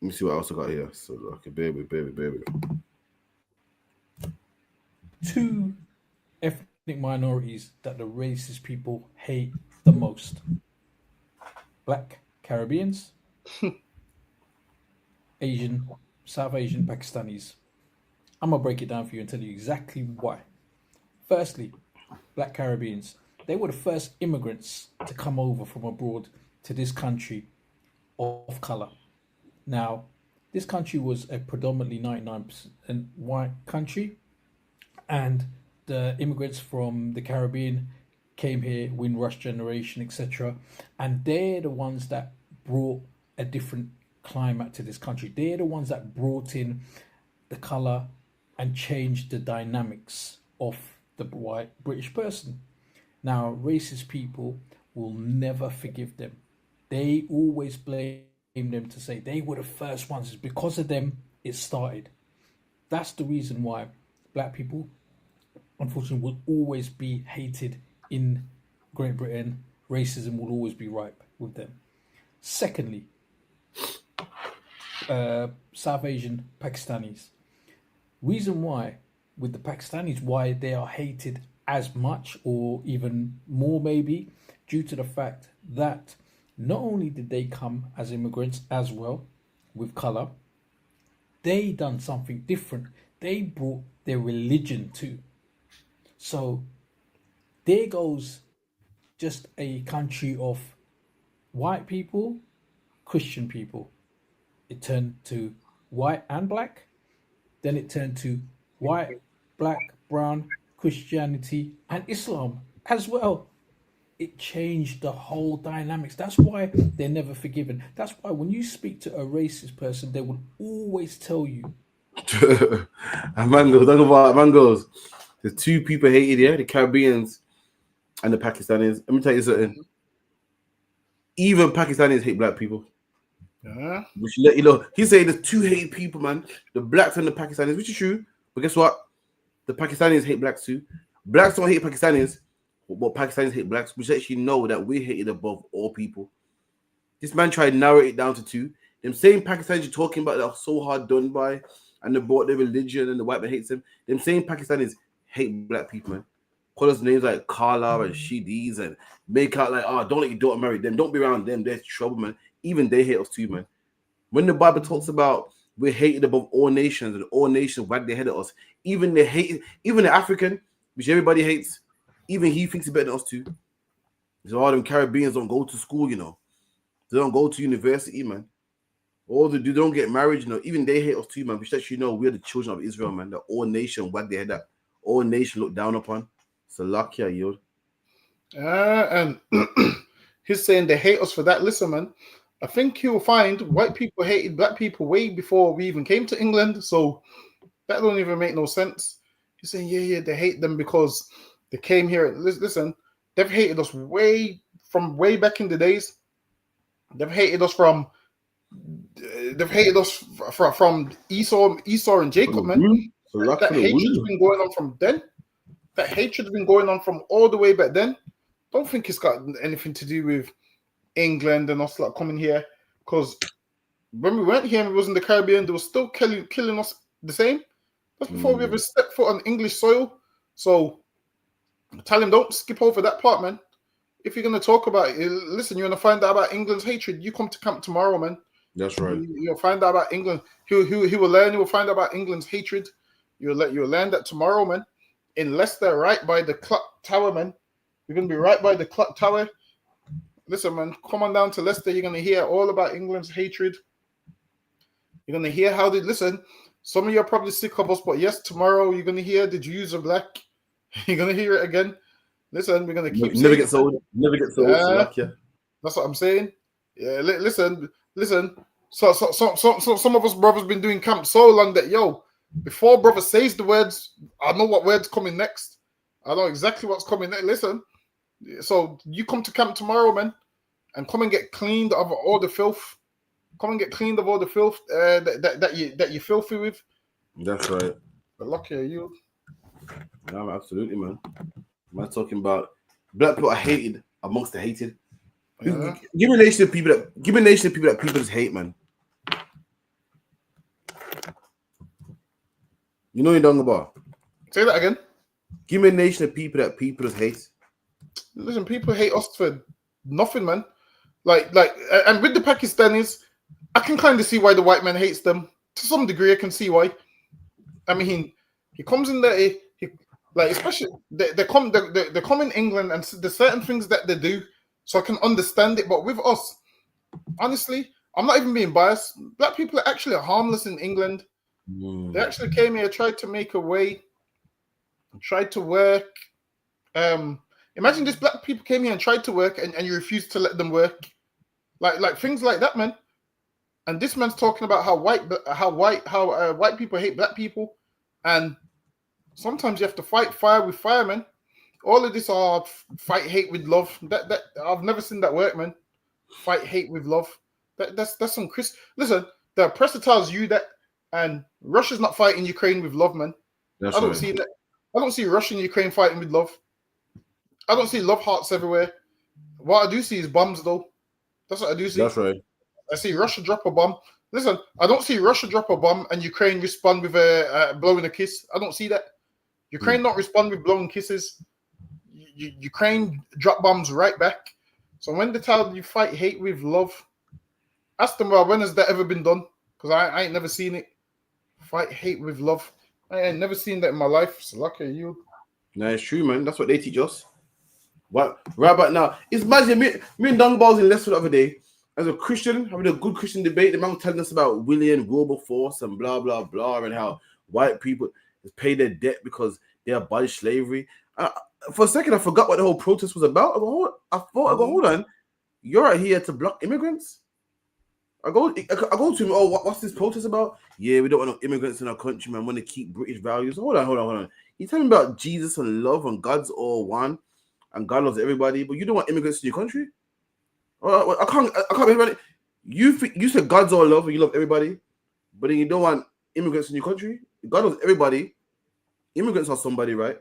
Let me see what else I got here. So lucky, baby. Two ethnic minorities that the racist people hate the most: Black Caribbeans, South Asian Pakistanis. I'm gonna break it down for you and tell you exactly why. Firstly, Black Caribbeans. They were the first immigrants to come over from abroad to this country of color. Now, this country was a predominantly 99% white country, and the immigrants from the Caribbean came here, Windrush generation, etc. And they're the ones that brought a different climate to this country. They're the ones that brought in the color and changed the dynamics of the white British person. Now, racist people will never forgive them. They always blame them to say they were the first ones. It's because of them it started. That's the reason why black people, unfortunately, will always be hated in Great Britain. Racism will always be ripe with them. Secondly, South Asian Pakistanis. Reason why with the Pakistanis, why they are hated as much or even more maybe, due to the fact that not only did they come as immigrants as well with colour, they done something different. They brought their religion too. So there goes just a country of white people, Christian people. It turned to white and black. Then it turned to white, black, brown, Christianity and Islam as well. It changed the whole dynamics. That's why they're never forgiven. That's why when you speak to a racist person, they will always tell you. Mangos. There's two people hated here, the Caribbeans and the Pakistanis. Let me tell you something. Even Pakistanis hate black people. Which let you know, he's saying there's two hated people, man. The blacks and the Pakistanis, which is true. But guess what? The Pakistanis hate blacks too. Blacks don't hate Pakistanis, but Pakistanis hate blacks, which lets you know that we're hated above all people. This man tried to narrow it down to two. Them same Pakistanis you're talking about that are so hard done by, and they brought their religion and the white man hates them. Them same Pakistanis hate black people, man. Call us names like Carla and Shidis and make out like, don't let your daughter marry them. Don't be around them. There's trouble, man. Even they hate us too, man. When the Bible talks about we're hated above all nations and all nations wag their head at us, even the African, which everybody hates, even he thinks he's better than us too. So all them Caribbeans don't go to school, They don't go to university, man. All they do, they don't get married, Even they hate us too, man. Which lets you know we're the children of Israel, man. That all nation wag their head at. All nation look down upon. So lucky, Yod. And he's saying they hate us for that. Listen, man. I think you'll find white people hated black people way before we even came to England. So that don't even make no sense. He's saying, yeah, they hate them because They came here. Listen, they've hated us way back in the days. They've hated us from Esau and Jacob, man. That hatred's been going on from then. That hatred's been going on from all the way back then. Don't think it's got anything to do with England and us like coming here. Because when we went here and we was in the Caribbean, they were still killing us the same. That's before we ever stepped foot on English soil. So tell him, don't skip over that part, man. If you're going to talk about it, listen, you're going to find out about England's hatred. You come to camp tomorrow, man. That's right. You'll find out about England. He will learn. He will find out about England's hatred. You'll learn that tomorrow, man. In Leicester, right by the clock tower, man. You're going to be right by the clock tower. Listen, man, come on down to Leicester. You're going to hear all about England's hatred. You're going to hear how they listen. Some of you are probably sick of us, but yes, tomorrow you're going to hear the Jews are black. You're going to hear it again. Listen, we're going to keep never gets old. Never gets old. That's what I'm saying. Yeah, listen. So some of us brothers been doing camp so long that, before brother says the words, I know what word's coming next. I know exactly what's coming next. Listen, so you come to camp tomorrow, man, and come and get cleaned of all the filth. Come and get cleaned of all the filth that you're filthy with. That's right. But lucky are you. No, absolutely, man. I'm talking about black people are hated amongst the hated. Give me a nation of people that people just hate, man. You know what you're talking about? Say that again. Give me a nation of people that people just hate. Listen, people hate us for nothing, man. And with the Pakistanis, I can kind of see why the white man hates them. To some degree, I can see why. I mean, he comes in there, especially they come in England, and there's certain things that they do, so I can understand it. But with us, honestly, I'm not even being biased. Black people are actually harmless in England. They actually came here, tried to make a way, tried to work. Imagine this: black people came here and tried to work, and you refused to let them work, like things like that, man. And this man's talking about how white people hate black people, and sometimes you have to fight fire with fire, man. All of this are fight hate with love. That I've never seen that work, man. Fight hate with love. That's some Chris. Listen, the oppressor tells you that, and Russia's not fighting Ukraine with love, man. I don't see that. I don't see Russia and Ukraine fighting with love. I don't see love hearts everywhere. What I do see is bombs, though. That's what I do see. That's right. I see Russia drop a bomb. Listen, I don't see Russia drop a bomb and Ukraine respond with a blowing a kiss. I don't see that. Ukraine don't respond with blowing kisses. Ukraine drop bombs right back. So when they tell you fight hate with love, ask them, when has that ever been done? Because I ain't never seen it. Fight hate with love. I ain't never seen that in my life. So lucky you. No, it's true, man. That's what they teach us. What right about now? It's imagine me and Dung Balls in Leicester the other day. As a Christian, having a good Christian debate, the man was telling us about William Wilberforce and blah, blah, blah, and how white people pay their debt because they abolish slavery. For a second, I forgot what the whole protest was about. I thought, hold on. You're out here to block immigrants? I go to him, what's this protest about? Yeah, we don't want no immigrants in our country, man. We want to keep British values. Hold on. You tell me about Jesus and love and God's all one and God loves everybody, but you don't want immigrants in your country? I can't everybody. You said God's all love and you love everybody, but then you don't want immigrants in your country. God loves everybody. Immigrants are somebody, right?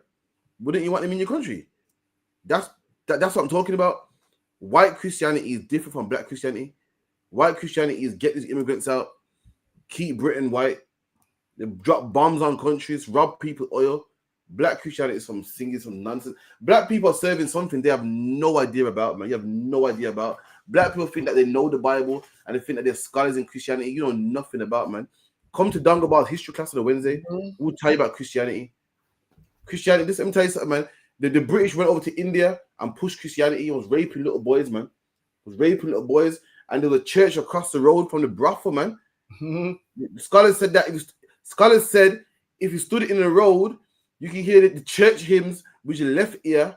Wouldn't you want them in your country? That's what I'm talking about. White Christianity is different from black Christianity. White Christianity is get these immigrants out, keep Britain white, they drop bombs on countries, rob people oil. Black Christianity is some nonsense. Black people are serving something they have no idea about, man. You have no idea about. Black people think that they know the Bible and they think that they're scholars in Christianity. You know nothing about, man. Come to Dungabar's history class on a Wednesday. We'll tell you about Christianity. Let me tell you something, man. The British went over to India and pushed Christianity. It was raping little boys, man. And there was a church across the road from the brothel, man. The scholars said that if you stood in the road, you can hear the church hymns with your left ear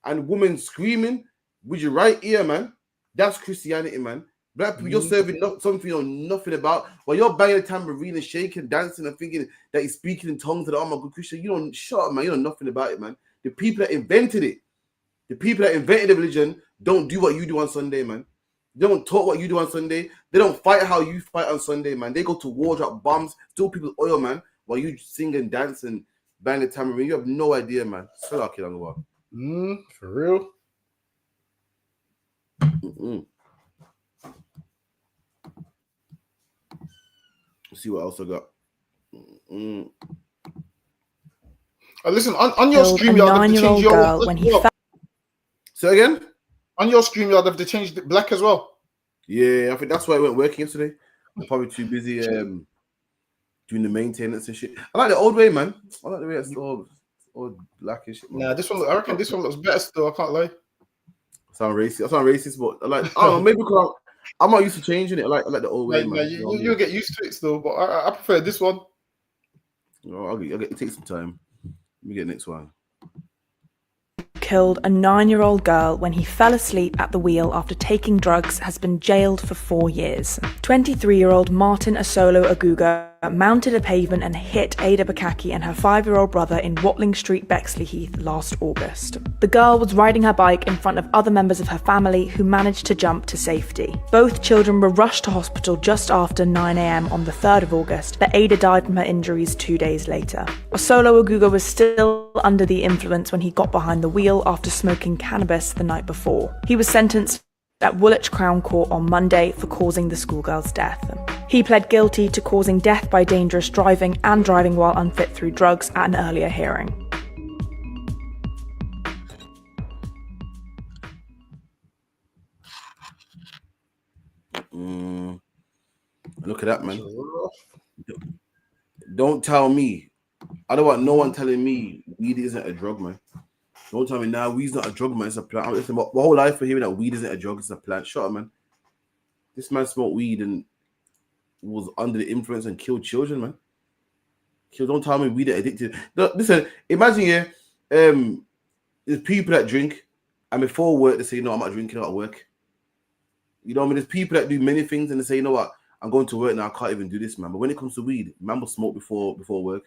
and women screaming with your right ear, man. That's Christianity, man. Black people, you're serving something you know nothing about. While you're banging a tambourine and shaking, dancing, and thinking that you're speaking in tongues and oh my good Christian, you don't shut up, man. You know nothing about it, man. The people that invented it, the people that invented the religion, don't do what you do on Sunday, man. They don't talk what you do on Sunday. They don't fight how you fight on Sunday, man. They go to war, drop bombs, steal people's oil, man, while you sing and dance and bang the tambourine. You have no idea, man. So lucky, For real. Let's see what else I got. Listen, on your Killed stream, a you have to 9-year-old change your girl when he fell. Say again? On your stream, you have to change the black as well. Yeah, I think that's why I went working yesterday. I'm probably too busy doing the maintenance and shit. I like the old way, man. I like the way it's all black and shit, man. Nah, this one, I reckon this one looks better still. I can't lie. I sound racist, but I like, I don't know, maybe because I'm not used to changing it. I like the old way, man. You'll get used to it still, but I prefer this one. I'll get it takes some time. Let me get the next one. Killed a 9-year-old girl when he fell asleep at the wheel after taking drugs has been jailed for 4 years. 23-year-old Martin Asolo Aguga mounted a pavement and hit Ada Bukaki and her 5-year-old brother in Watling Street, Bexley Heath last August. The girl was riding her bike in front of other members of her family who managed to jump to safety. Both children were rushed to hospital just after 9 a.m. on the 3rd of August, but Ada died from her injuries 2 days later. Asolo Aguga was still under the influence when he got behind the wheel after smoking cannabis the night before. He was sentenced at Woolwich Crown Court on Monday for causing the schoolgirl's death. He pled guilty to causing death by dangerous driving and driving while unfit through drugs at an earlier hearing. Look at that, man. Don't tell me. I don't want no one telling me weed isn't a drug, man. Don't tell me now weed's not a drug, man. It's a plant. Listen, my whole life for hearing that weed isn't a drug, it's a plant. Shut up, man. This man smoked weed and was under the influence and killed children, man. Don't tell me weed are addicted. Listen, imagine there's people that drink and before work they say, no, I'm not drinking at work. You know what I mean? There's people that do many things and they say, you know what, I'm going to work now, I can't even do this, man. But when it comes to weed, man will smoke before work.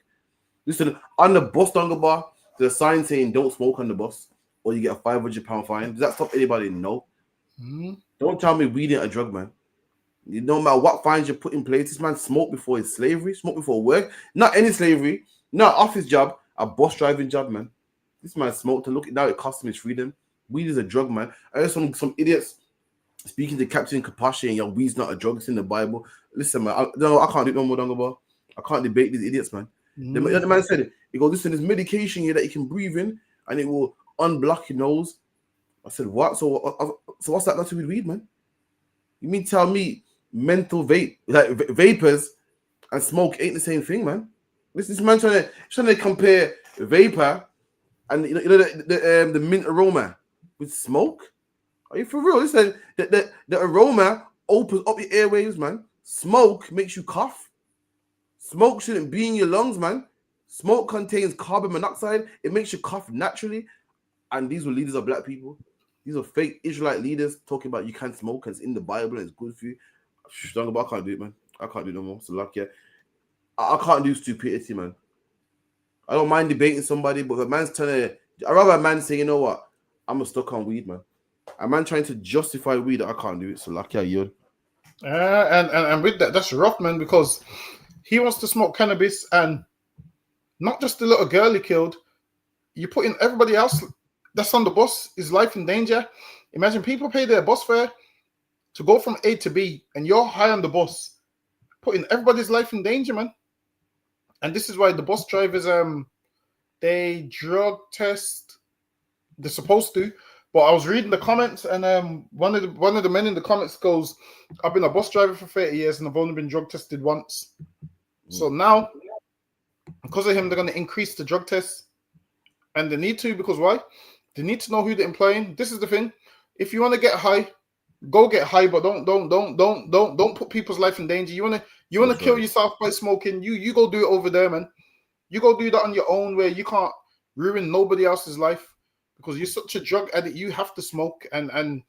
Listen, on the bus donger bar, there's a sign saying don't smoke on the bus or you get a £500 fine. Does that stop anybody? No. Don't tell me weed ain't a drug, man. You no matter what fines you put in place, this man smoked before his slavery, smoked before work. Not any slavery, not office job, a bus driving job, man. This man smoked and look, now it cost him his freedom. Weed is a drug, man. I heard some idiots speaking to Captain Kapashi and weed's not a drug, it's in the Bible. Listen, man, I can't do no more, Dongo. I can't debate these idiots, man. The man said it. He goes, listen, there's medication here that you can breathe in and it will unblock your nose. I said, what? So what's that got to do with weed, man? You mean tell me mental vapors and smoke ain't the same thing, man? This man trying to compare vapor and the mint aroma with smoke. Are you for real? Listen, the aroma opens up your airwaves, man. Smoke makes you cough. Smoke shouldn't be in your lungs, man. Smoke contains carbon monoxide. It makes you cough naturally. And these were leaders of black people. These are fake Israelite leaders talking about you can't smoke and it's in the Bible and it's good for you. I can't do it, man. I can't do it no more. So luck, yeah. I can't do stupidity, man. I don't mind debating somebody, but if a man's trying to, I rather a man say, you know what, I'm stuck on weed, man. A man trying to justify weed, I can't do it. So lucky, you. And with that, that's rough, man, because he wants to smoke cannabis and not just the little girl he killed. You put in everybody else that's on the bus, is life in danger. Imagine people pay their bus fare to go from A to B, and you're high on the bus, putting everybody's life in danger, man. And this is why the bus drivers, they drug test. They're supposed to, but I was reading the comments, and one of the men in the comments goes, "I've been a bus driver for 30 years, and I've only been drug tested once." So now, because of him, they're going to increase the drug tests, and they need to, because why? They need to know who they're employing. This is the thing: if you want to get high, go get high, but don't put people's life in danger. You want to kill yourself by smoking? You go do it over there, man. You go do that on your own, where you can't ruin nobody else's life because you're such a drug addict. You have to smoke and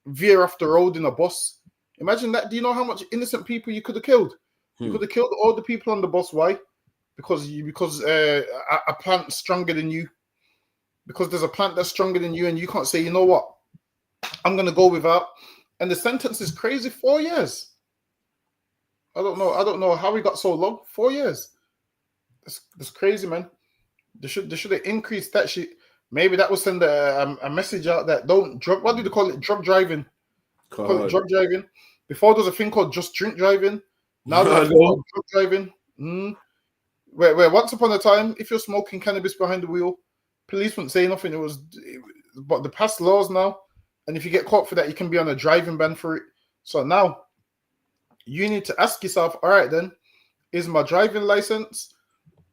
veer off the road in a bus. Imagine that. Do you know how much innocent people you could have killed? You could have killed all the people on the bus. Why? Because a plant's stronger than you. because there's a plant that's stronger than you, and you can't say, you know what, I'm gonna go without. And the sentence is crazy. 4 years. I don't know how we got so low. 4 years. That's crazy, man. They should have increased that shit. Maybe that will send a message out that don't drug. What do they call it? Drug driving. Call it drug driving. Before there was a thing called just drink driving. Now there's a thing called drug driving. Where once upon a time, if you're smoking cannabis behind the wheel, police wouldn't say nothing. But they passed laws now, and if you get caught for that, you can be on a driving ban for it. So now you need to ask yourself, all right, then, is my driving license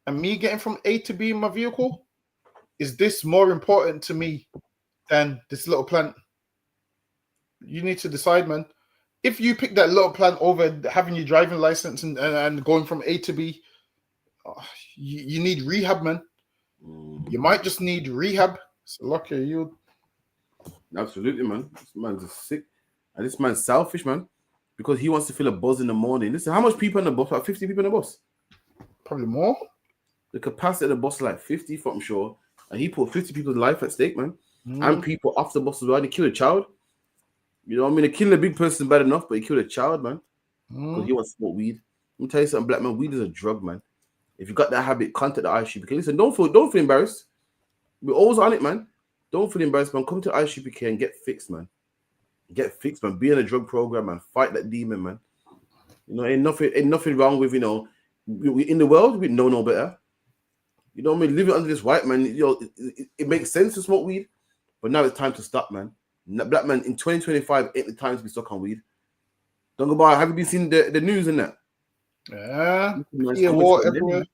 and me getting from A to B in my vehicle, is this more important to me than this little plant? You need to decide, man. If you pick that little plant over having your driving license and going from A to B, you need rehab, man. You might just need rehab. So lucky you. Absolutely, man. This man's sick. And this man's selfish, man. Because he wants to feel a buzz in the morning. Listen, how much people on the bus? Like 50 people on the bus? Probably more. The capacity of the bus is like 50, I'm sure. And he put 50 people's life at stake, man. And people off the bus as well. He killed a child. You know what I mean? They killing a big person bad enough, but he killed a child, man. Because he wants to smoke weed. Let me tell you something, black man. Weed is a drug, man. If you got that habit, contact the ISUPK. Listen, don't feel embarrassed. We're always on it, man. Don't feel embarrassed, man. Come to ISUPK and get fixed, man. Get fixed, man. Be in a drug program, man. Fight that demon, man. You know, ain't nothing wrong with, you know, we in the world, we know no better. You know what I mean? Living under this white man, you know, it makes sense to smoke weed, but now it's time to stop, man. Black man, in 2025 ain't the time to be stuck on weed. Don't go by. Have you been seeing the news in that? Yeah, war everywhere.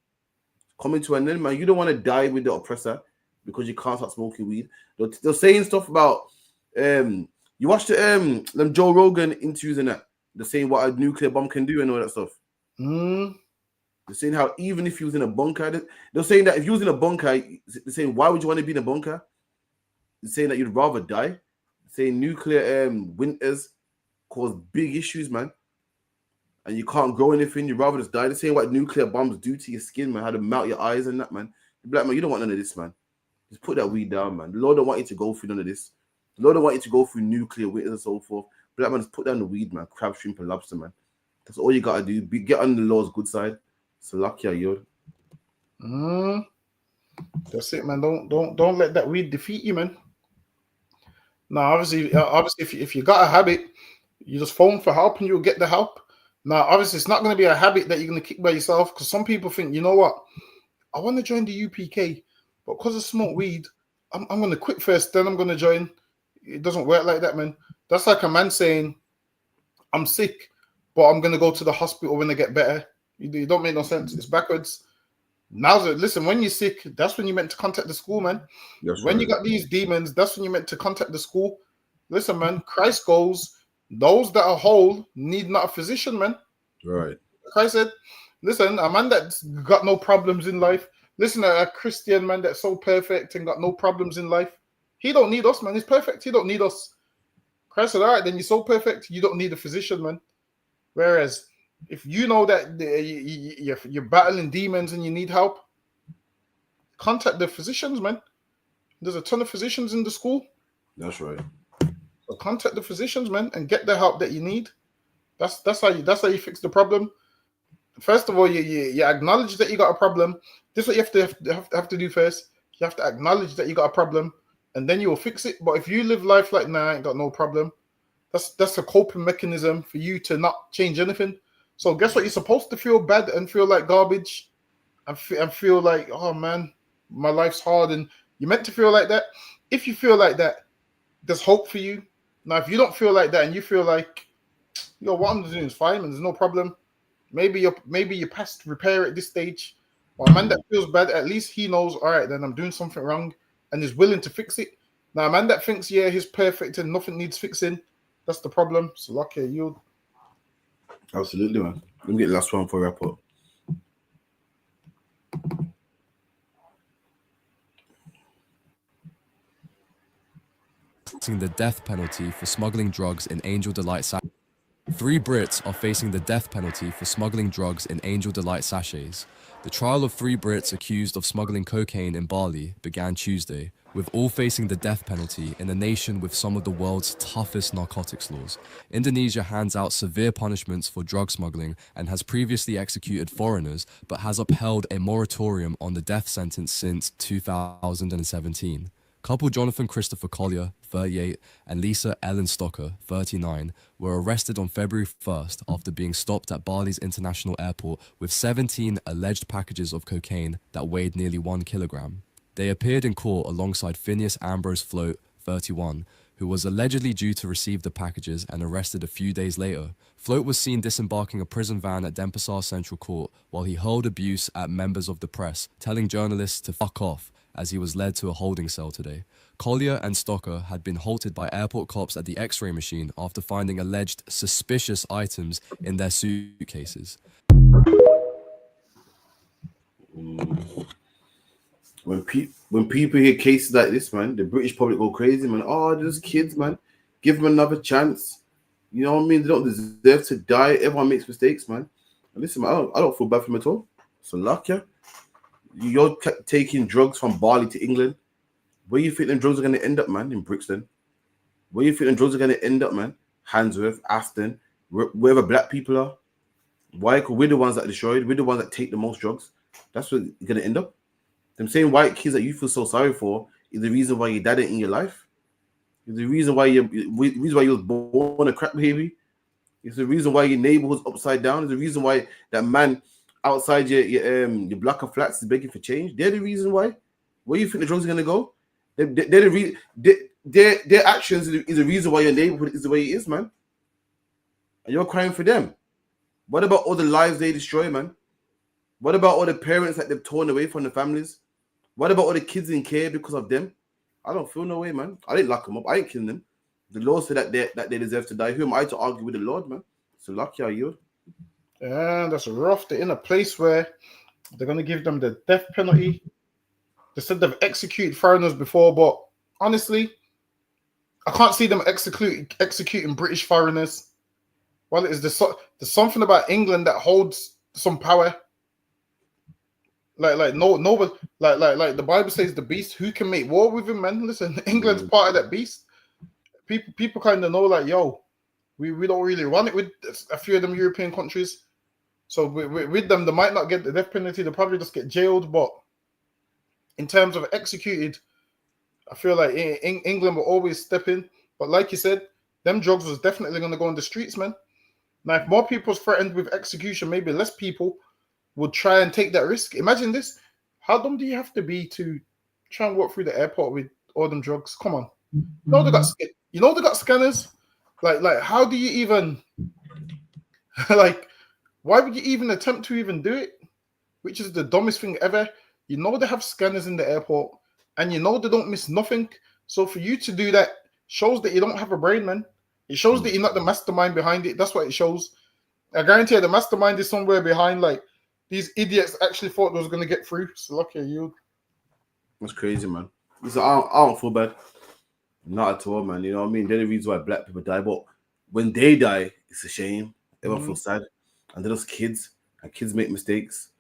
Coming to an end, man. You don't want to die with the oppressor because you can't start smoking weed. They're saying stuff about you watched them Joe Rogan interviews and that. They're saying what a nuclear bomb can do and all that stuff. They're saying how even if you was in a bunker, they're saying that if you was in a bunker, they're saying why would you want to be in a bunker? They're saying that you'd rather die. They're saying nuclear winters cause big issues, man. And you can't grow anything, you'd rather just die. They're saying what nuclear bombs do to your skin, man, how to melt your eyes and that, man. Black man, you don't want none of this, man. Just put that weed down, man. The Lord don't want you to go through none of this. The Lord don't want you to go through nuclear winters and so forth. Black man, just put down the weed, man. Crab, shrimp, and lobster, man. That's all you gotta do. Get on the Lord's good side. Salakia, yo. That's it, man. Don't let that weed defeat you, man. Now, obviously, if you got a habit, you just phone for help and you'll get the help. Now, obviously, it's not going to be a habit that you're going to kick by yourself, because some people think, you know what, I want to join the UPK, but because I smoke weed, I'm going to quit first, then I'm going to join. It doesn't work like that, man. That's like a man saying, I'm sick, but I'm going to go to the hospital when I get better. You don't make no sense. It's backwards. Now, listen, when you're sick, that's when you're meant to contact the school, man. When you got these demons, that's when you're meant to contact the school. Listen, man, Christ goes, those that are whole need not a physician, man. Right. Christ said, listen, a man that's got no problems in life, listen, a Christian man that's so perfect and got no problems in life, he don't need us, man. He's perfect. He don't need us. Christ said, all right, then you're so perfect, you don't need a physician, man. Whereas, if you know that you're battling demons and you need help, contact the physicians, man. There's a ton of physicians in the school. That's right. So contact the physicians, man, and get the help that you need. That's how you fix the problem. First of all, you acknowledge that you got a problem. This is what you have to do first. You have to acknowledge that you got a problem, and then you will fix it. But if you live life like, nah, I ain't got no problem, that's a coping mechanism for you to not change anything. So guess what? You're supposed to feel bad and feel like garbage and feel like, oh man, my life's hard. And you're meant to feel like that. If you feel like that, there's hope for you. Now, if you don't feel like that and you feel like, yo, what I'm doing is fine and there's no problem, maybe you're past repair at this stage. Or a man that feels bad, at least he knows, all right, then I'm doing something wrong and is willing to fix it. Now, a man that thinks, yeah, he's perfect and nothing needs fixing, that's the problem. So, lucky you. Absolutely, man. Let me get the last one for wrap up. The death penalty for smuggling drugs in Angel Delight. 3 Brits are facing the death penalty for smuggling drugs in Angel Delight sachets. The trial of 3 Brits accused of smuggling cocaine in Bali began Tuesday, with all facing the death penalty in a nation with some of the world's toughest narcotics laws. Indonesia hands out severe punishments for drug smuggling and has previously executed foreigners, but has upheld a moratorium on the death sentence since 2017. Couple Jonathan Christopher Collier, 38, and Lisa Ellen Stocker, 39, were arrested on February 1st after being stopped at Bali's International Airport with 17 alleged packages of cocaine that weighed nearly 1 kilogram. They appeared in court alongside Phineas Ambrose Float, 31, who was allegedly due to receive the packages and arrested a few days later. Float was seen disembarking a prison van at Denpasar Central Court while he hurled abuse at members of the press, telling journalists to fuck off, as he was led to a holding cell today. Collier and Stocker had been halted by airport cops at the X-ray machine after finding alleged suspicious items in their suitcases. When people hear cases like this, man, the British public go crazy, man. Oh, those kids, man. Give them another chance. You know what I mean? They don't deserve to die. Everyone makes mistakes, man. And listen, man, I don't feel bad for them at all. So luck, yeah. You're taking drugs from Bali to England. Where you think them drugs are going to end up, man? In Brixton. Where you think them drugs are going to end up, man? Handsworth, Aston, wherever black people are. Why? Because we're the ones that are destroyed. We're the ones that take the most drugs. That's where you're going to end up. Them same white kids that you feel so sorry for is the reason why your dad ain't in your life. It's the reason why you was born a crack baby. It's the reason why your neighborhood's upside down. It's the reason why that man outside your block of flats is begging for change. They're the reason why. Where you think the drugs are gonna go? Their actions is the reason why your neighborhood is the way it is, man. And you're crying for them. What about all the lives they destroy, man? What about all the parents that they've torn away from the families? What about all the kids in care because of them? I don't feel no way, man. I didn't lock them up. I ain't killing them. The Lord said that they deserve to die. Who am I to argue with the Lord, man? So lucky are you. Yeah, that's rough. They're in a place where they're going to give them the death penalty. They said they've executed foreigners before, but honestly, I can't see them executing British foreigners. Well, there's something about England that holds some power. Like the Bible says, the beast, who can make war with him, man? Listen, England's part of that beast. People kind of know, like, yo, we don't really run it with a few of them European countries. So with them, they might not get the death penalty. They'll probably just get jailed. But in terms of executed, I feel like England will always step in. But like you said, them drugs was definitely going to go on the streets, man. Now, if more people was threatened with execution, maybe less people would try and take that risk. Imagine this. How dumb do you have to be to try and walk through the airport with all them drugs? Come on. You know they got scanners. Like how do you even like why would you even attempt to even do it? Which is the dumbest thing ever. You know they have scanners in the airport and you know they don't miss nothing. So for you to do that shows that you don't have a brain, man. It shows that you're not the mastermind behind it. That's what it shows. I guarantee you the mastermind is somewhere behind. Like, these idiots actually thought they was going to get through. So lucky you. That's crazy, man. Listen, I don't feel bad. Not at all, man. You know what I mean? They're the reason why black people die. But when they die, it's a shame. Everyone feels sad. And they're just kids. And kids make mistakes.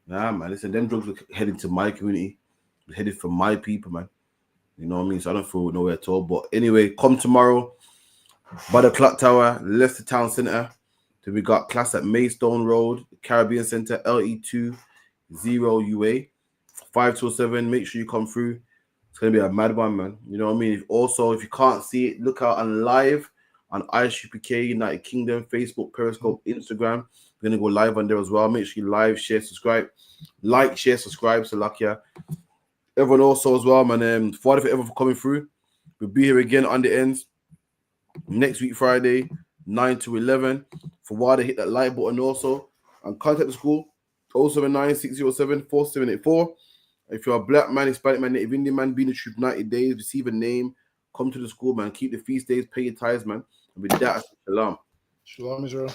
Nah, man. Listen, them drugs were headed to my community. They're headed for my people, man. You know what I mean? So I don't feel nowhere at all. But anyway, come tomorrow by the Clock Tower, Leicester Town Centre. Then we got class at Maystone Road, Caribbean Centre, LE2 0UA, 527. Make sure you come through. It's gonna be a mad one, man. You know what I mean? Also, if you can't see it, look out on live on ISUPK, United Kingdom, Facebook, Periscope, Instagram. We're gonna go live on there as well. Make sure you live, share, subscribe, like, share, subscribe. So lucky. Everyone also as well, man. Father for everyone for coming through. We'll be here again on the ends next week, Friday, 9 to 11. For why they hit that like button also. And contact the school 079-607-4784. If you're a black man, Hispanic man, Native Indian man, be in the troop 90 days, receive a name, come to the school, man. Keep the feast days, pay your tithes, man. And with that, shalom. Shalom, Israel.